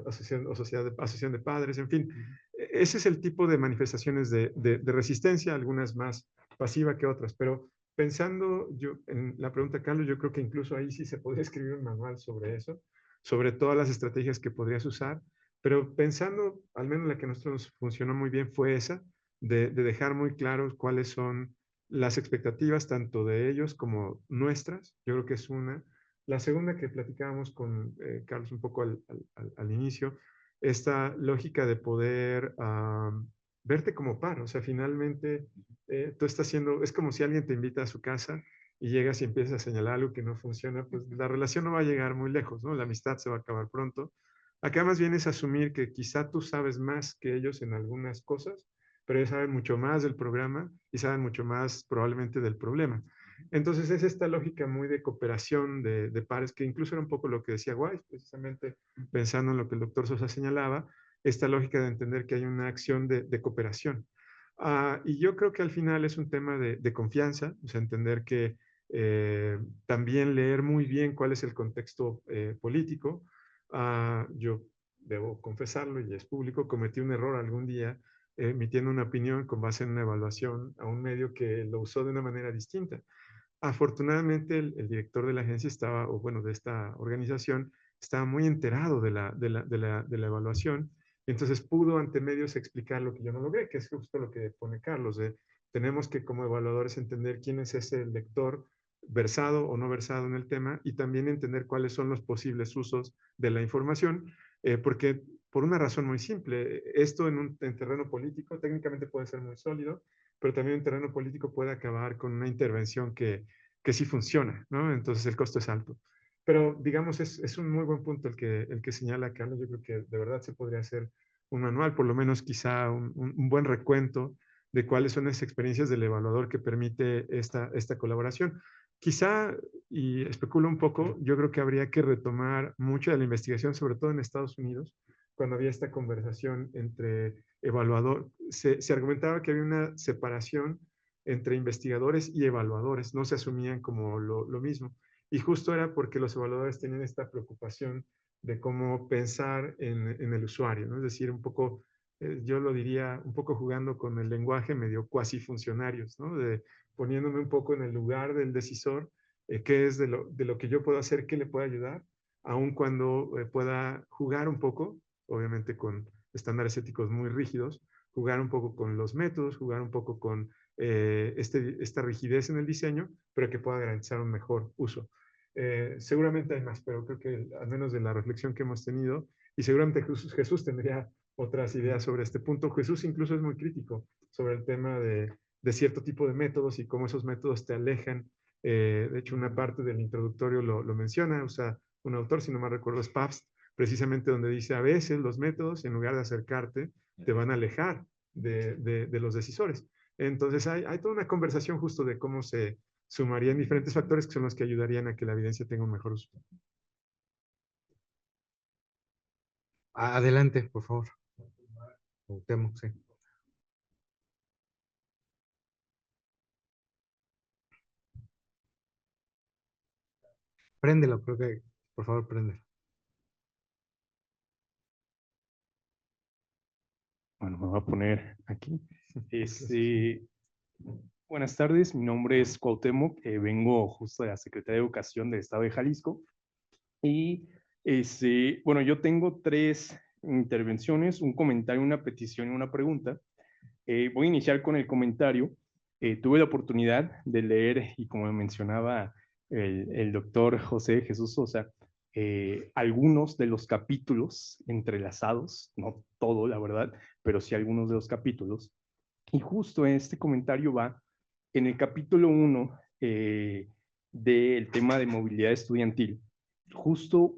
asociación de padres, en fin. Ese es el tipo de manifestaciones de resistencia, algunas más pasiva que otras, pero pensando yo en la pregunta, Carlos, yo creo que incluso ahí sí se podría escribir un manual sobre eso, sobre todas las estrategias que podrías usar, pero pensando, al menos la que a nosotros funcionó muy bien fue esa, de dejar muy claros cuáles son las expectativas tanto de ellos como nuestras, yo creo que es una. La segunda que platicábamos con Carlos un poco al inicio, esta lógica de poder verte como par, o sea, finalmente tú estás haciendo, es como si alguien te invita a su casa y llegas y empiezas a señalar algo que no funciona, pues la relación no va a llegar muy lejos, ¿no? La amistad se va a acabar pronto. Acá más bien es asumir que quizá tú sabes más que ellos en algunas cosas, pero ellos saben mucho más del programa y saben mucho más probablemente del problema. Entonces es esta lógica muy de cooperación de pares, que incluso era un poco lo que decía Weiss, precisamente pensando en lo que el doctor Sosa señalaba, esta lógica de entender que hay una acción de cooperación. Y yo creo que al final es un tema de confianza, o sea, entender que también leer muy bien cuál es el contexto político. Yo debo confesarlo y es público, cometí un error algún día emitiendo una opinión con base en una evaluación a un medio que lo usó de una manera distinta. Afortunadamente, el director de la agencia estaba, o bueno, de esta organización, estaba muy enterado de la evaluación, y entonces pudo ante medios explicar lo que yo no logré, que es justo lo que pone Carlos, de tenemos que como evaluadores entender quién es ese lector versado o no versado en el tema y también entender cuáles son los posibles usos de la información, porque por una razón muy simple, esto en terreno político técnicamente puede ser muy sólido, pero también en terreno político puede acabar con una intervención que sí funciona, ¿no? Entonces el costo es alto. Pero digamos, es un muy buen punto el que señala Carlos. Yo creo que de verdad se podría hacer un manual, por lo menos quizá un buen recuento de cuáles son esas experiencias del evaluador que permite esta colaboración. Quizá, y especulo un poco, yo creo que habría que retomar mucho de la investigación, sobre todo en Estados Unidos, cuando había esta conversación entre evaluador, se argumentaba que había una separación entre investigadores y evaluadores, no se asumían como lo mismo. Y justo era porque los evaluadores tenían esta preocupación de cómo pensar en el usuario, ¿no? Es decir, un poco, yo lo diría, un poco jugando con el lenguaje medio cuasi funcionarios, ¿no? Poniéndome un poco en el lugar del decisor, qué es de lo que yo puedo hacer, qué le puede ayudar, aun cuando pueda jugar un poco, obviamente con estándares éticos muy rígidos, jugar un poco con los métodos, jugar un poco con esta rigidez en el diseño, pero que pueda garantizar un mejor uso. Seguramente hay más, pero creo que al menos de la reflexión que hemos tenido, y seguramente Jesús tendría otras ideas sobre este punto. Jesús incluso es muy crítico sobre el tema de cierto tipo de métodos y cómo esos métodos te alejan. De hecho, una parte del introductorio lo menciona, o sea, un autor, si no me recuerdo, es Pabst, precisamente donde dice, a veces los métodos, en lugar de acercarte, te van a alejar de los decisores. Entonces, hay toda una conversación justo de cómo se sumarían diferentes factores que son los que ayudarían a que la evidencia tenga un mejor uso. Adelante, por favor. Temo, sí. Préndelo, creo que, por favor, préndelo. Bueno, me voy a poner aquí. Buenas tardes, mi nombre es Cuauhtémoc, vengo justo de la Secretaría de Educación del Estado de Jalisco. Y bueno, yo tengo 3 intervenciones, un comentario, una petición y una pregunta. Voy a iniciar con el comentario. Tuve la oportunidad de leer, y como mencionaba el doctor José Jesús Sosa, algunos de los capítulos entrelazados, no todo, la verdad, pero sí algunos de los capítulos. Y justo este comentario va en el capítulo 1 del tema de movilidad estudiantil. Justo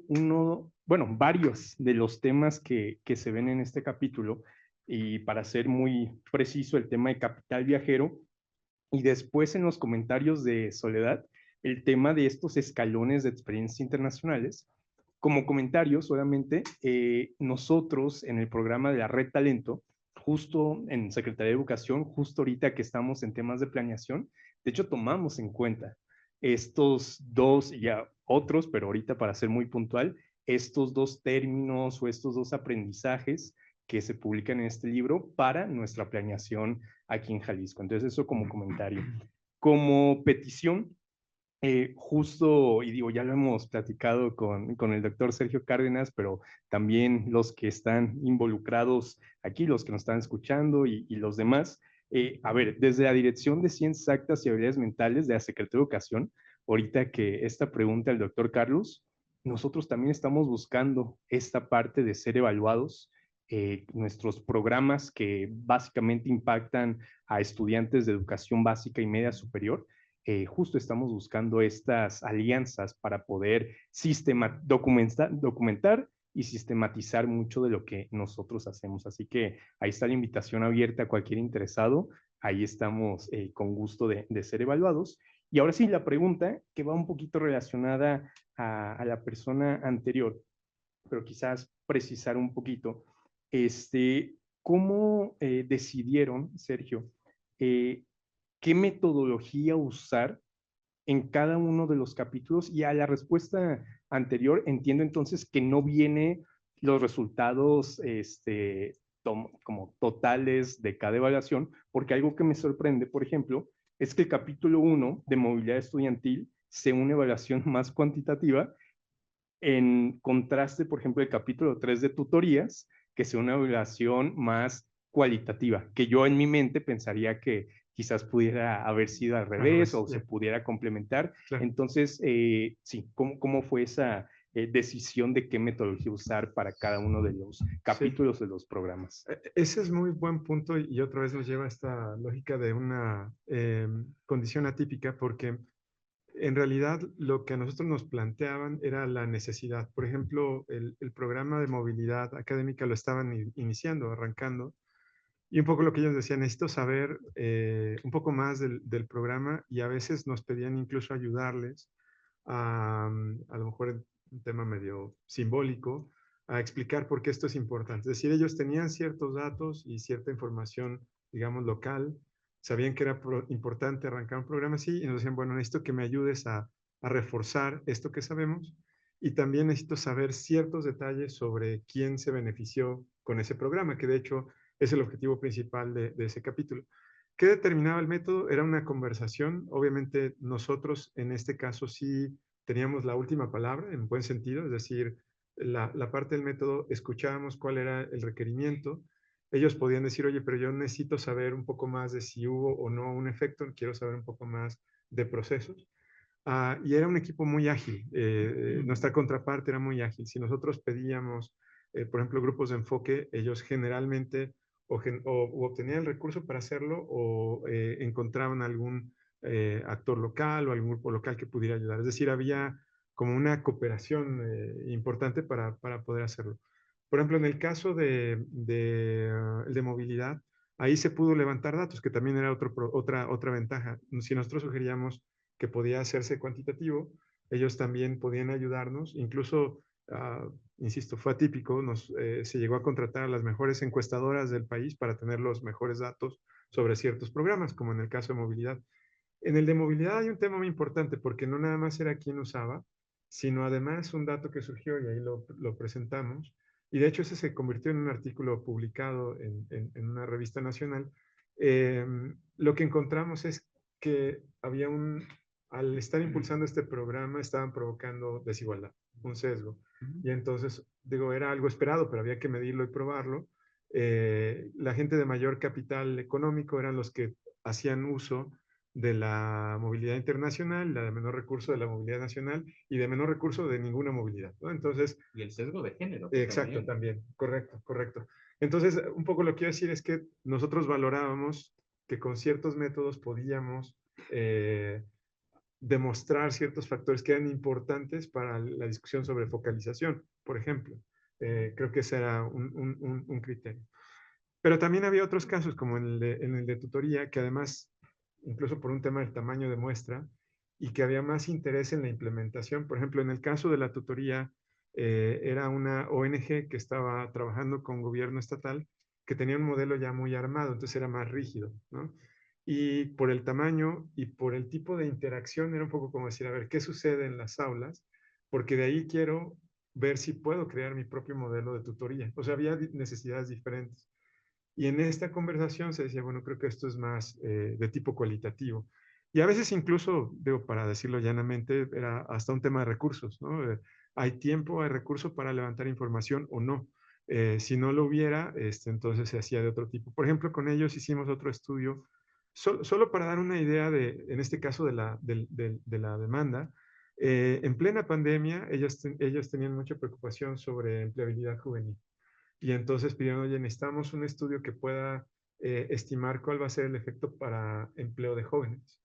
varios de los temas que se ven en este capítulo, y para ser muy preciso, el tema de capital viajero, y después en los comentarios de Soledad, el tema de estos escalones de experiencias internacionales. Como comentario solamente, nosotros en el programa de la Red Talento, justo en Secretaría de Educación, justo ahorita que estamos en temas de planeación, de hecho tomamos en cuenta estos 2 y ya otros, pero ahorita para ser muy puntual, estos 2 términos o estos 2 aprendizajes que se publican en este libro para nuestra planeación aquí en Jalisco. Entonces eso como comentario. Como petición, justo, y digo, ya lo hemos platicado con el doctor Sergio Cárdenas, pero también los que están involucrados aquí, los que nos están escuchando y los demás. A ver, desde la Dirección de Ciencias Exactas y Habilidades Mentales de la Secretaría de Educación, ahorita que esta pregunta el doctor Carlos, nosotros también estamos buscando esta parte de ser evaluados. Nuestros programas que básicamente impactan a estudiantes de educación básica y media superior, justo estamos buscando estas alianzas para poder documentar y sistematizar mucho de lo que nosotros hacemos. Así que ahí está la invitación abierta a cualquier interesado. Ahí estamos con gusto de ser evaluados. Y ahora sí, la pregunta que va un poquito relacionada a la persona anterior, pero quizás precisar un poquito. ¿Cómo decidieron, Sergio, qué metodología usar en cada uno de los capítulos? Y a la respuesta anterior, entiendo entonces que no viene los resultados como totales de cada evaluación, porque algo que me sorprende, por ejemplo, es que el capítulo 1 de movilidad estudiantil sea una evaluación más cuantitativa, en contraste, por ejemplo, el capítulo 3 de tutorías, que sea una evaluación más cualitativa, que yo en mi mente pensaría que quizás pudiera haber sido al revés o se pudiera complementar. Claro. Entonces, sí, ¿cómo fue esa decisión de qué metodología usar para cada uno de los capítulos de los programas? Ese es muy buen punto, y otra vez nos lleva a esta lógica de una condición atípica, porque en realidad lo que a nosotros nos planteaban era la necesidad. Por ejemplo, el programa de movilidad académica lo estaban iniciando, arrancando, y un poco lo que ellos decían, necesito saber un poco más del programa, y a veces nos pedían incluso ayudarles a lo mejor en un tema medio simbólico, a explicar por qué esto es importante. Es decir, ellos tenían ciertos datos y cierta información, digamos, local, sabían que era importante arrancar un programa así, y nos decían, bueno, necesito que me ayudes a reforzar esto que sabemos, y también necesito saber ciertos detalles sobre quién se benefició con ese programa, que de hecho es el objetivo principal de ese capítulo. ¿Qué determinaba el método? Era una conversación. Obviamente nosotros en este caso sí teníamos la última palabra, en buen sentido, es decir, la parte del método, escuchábamos cuál era el requerimiento. Ellos podían decir, oye, pero yo necesito saber un poco más de si hubo o no un efecto, quiero saber un poco más de procesos. Y era un equipo muy ágil. Nuestra contraparte era muy ágil. Si nosotros pedíamos, por ejemplo, grupos de enfoque, ellos generalmente o obtenían el recurso para hacerlo, o encontraban algún actor local o algún grupo local que pudiera ayudar. Es decir, había como una cooperación importante para poder hacerlo. Por ejemplo, en el caso de movilidad, ahí se pudo levantar datos, que también era otra ventaja. Si nosotros sugeríamos que podía hacerse cuantitativo, ellos también podían ayudarnos. Incluso, insisto, fue atípico, se llegó a contratar a las mejores encuestadoras del país para tener los mejores datos sobre ciertos programas, como en el caso de movilidad. En el de movilidad hay un tema muy importante, porque no nada más era quién usaba, sino además un dato que surgió, y ahí lo presentamos, Y de hecho ese se convirtió en un artículo publicado en una revista nacional. Lo que encontramos es que había al estar impulsando este programa, estaban provocando desigualdad, un sesgo. Y entonces, digo, era algo esperado, pero había que medirlo y probarlo. La gente de mayor capital económico eran los que hacían uso de la movilidad internacional, la de menor recurso de la movilidad nacional y de menor recurso de ninguna movilidad, ¿no? Entonces... Y el sesgo de género. Exacto, también. Correcto, correcto. Entonces, un poco lo que quiero decir es que nosotros valorábamos que con ciertos métodos podíamos demostrar ciertos factores que eran importantes para la discusión sobre focalización, por ejemplo. Creo que ese era un criterio. Pero también había otros casos, como en el de tutoría, que además, incluso por un tema del tamaño de muestra, y que había más interés en la implementación. Por ejemplo, en el caso de la tutoría, era una ONG que estaba trabajando con gobierno estatal, que tenía un modelo ya muy armado, entonces era más rígido, ¿no? Y por el tamaño y por el tipo de interacción, era un poco como decir, a ver, ¿qué sucede en las aulas? Porque de ahí quiero ver si puedo crear mi propio modelo de tutoría. O sea, había necesidades diferentes. Y en esta conversación se decía, bueno, creo que esto es más de tipo cualitativo. Y a veces incluso, digo, para decirlo llanamente, era hasta un tema de recursos, ¿no? Hay tiempo, hay recurso para levantar información o no. Si no lo hubiera, entonces se hacía de otro tipo. Por ejemplo, con ellos hicimos otro estudio, solo para dar una idea de, en este caso, de la demanda. En plena pandemia, ellos tenían mucha preocupación sobre empleabilidad juvenil. Y entonces pidieron, oye, necesitamos un estudio que pueda estimar cuál va a ser el efecto para empleo de jóvenes.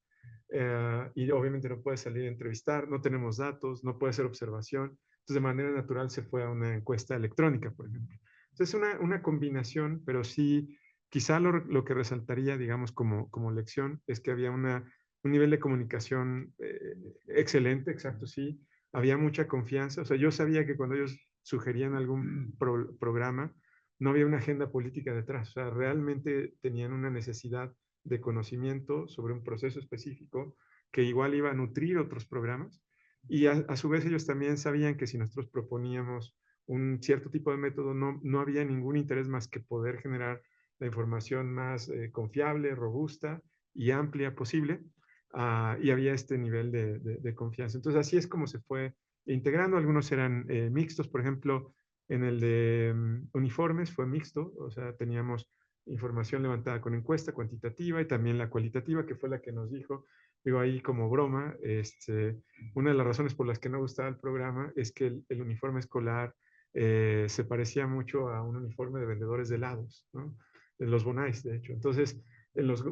Y obviamente no puede salir a entrevistar, no tenemos datos, no puede hacer observación. Entonces, de manera natural se fue a una encuesta electrónica, por ejemplo. Entonces, una combinación, pero sí, quizá lo que resaltaría, digamos, como lección, es que había un nivel de comunicación excelente, exacto, sí. Había mucha confianza. O sea, yo sabía que cuando ellos sugerían algún programa, no había una agenda política detrás. O sea, realmente tenían una necesidad de conocimiento sobre un proceso específico que igual iba a nutrir otros programas. Y a su vez ellos también sabían que si nosotros proponíamos un cierto tipo de método, no había ningún interés más que poder generar la información más confiable, robusta y amplia posible. Y había este nivel de confianza. Entonces así es como se fue integrando. Algunos eran mixtos, por ejemplo, en el de uniformes fue mixto, o sea, teníamos información levantada con encuesta cuantitativa y también la cualitativa, que fue la que nos dijo, digo ahí como broma, una de las razones por las que no gustaba el programa es que el uniforme escolar se parecía mucho a un uniforme de vendedores de helados, ¿no? De los Bonais, de hecho. Entonces,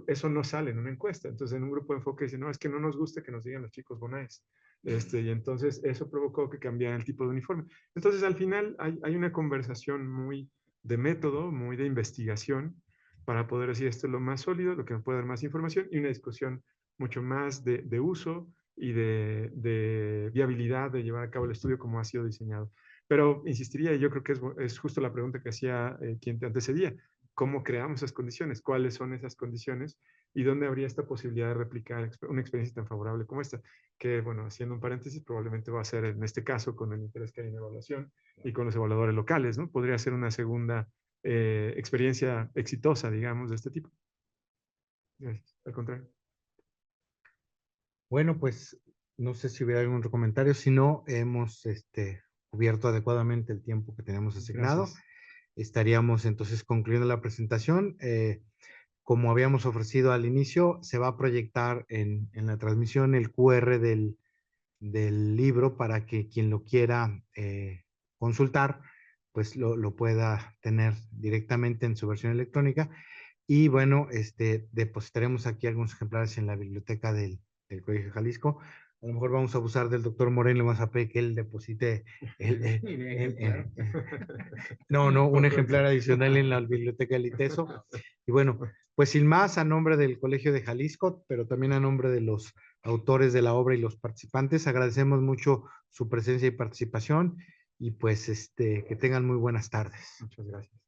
eso no sale en una encuesta. Entonces, en un grupo de enfoque dice, no, es que no nos gusta que nos digan los chicos Bonais. Y entonces eso provocó que cambiara el tipo de uniforme. Entonces, al final hay una conversación muy de método, muy de investigación, para poder decir esto es lo más sólido, lo que me puede dar más información, y una discusión mucho más de uso y de viabilidad de llevar a cabo el estudio como ha sido diseñado. Pero insistiría, y yo creo que es justo la pregunta que hacía quien te antecedía, ¿cómo creamos esas condiciones? ¿Cuáles son esas condiciones? ¿Y dónde habría esta posibilidad de replicar una experiencia tan favorable como esta? Que, bueno, haciendo un paréntesis, probablemente va a ser en este caso con el interés que hay en evaluación y con los evaluadores locales, ¿no? Podría ser una segunda experiencia exitosa, digamos, de este tipo. Gracias. Al contrario. Bueno, pues no sé si hubiera algún otro comentario. Si no, hemos cubierto adecuadamente el tiempo que tenemos asignado. Gracias. Estaríamos entonces concluyendo la presentación. Como habíamos ofrecido al inicio, se va a proyectar en la transmisión el QR del libro para que quien lo quiera consultar, pues lo pueda tener directamente en su versión electrónica. Y bueno, depositaremos aquí algunos ejemplares en la biblioteca del Colegio de Jalisco. A lo mejor vamos a abusar del doctor Moreno, le vamos a pedir que él deposite un ejemplar adicional en la biblioteca del ITESO. Y bueno, pues sin más, a nombre del Colegio de Jalisco, pero también a nombre de los autores de la obra y los participantes, agradecemos mucho su presencia y participación y pues que tengan muy buenas tardes. Muchas gracias.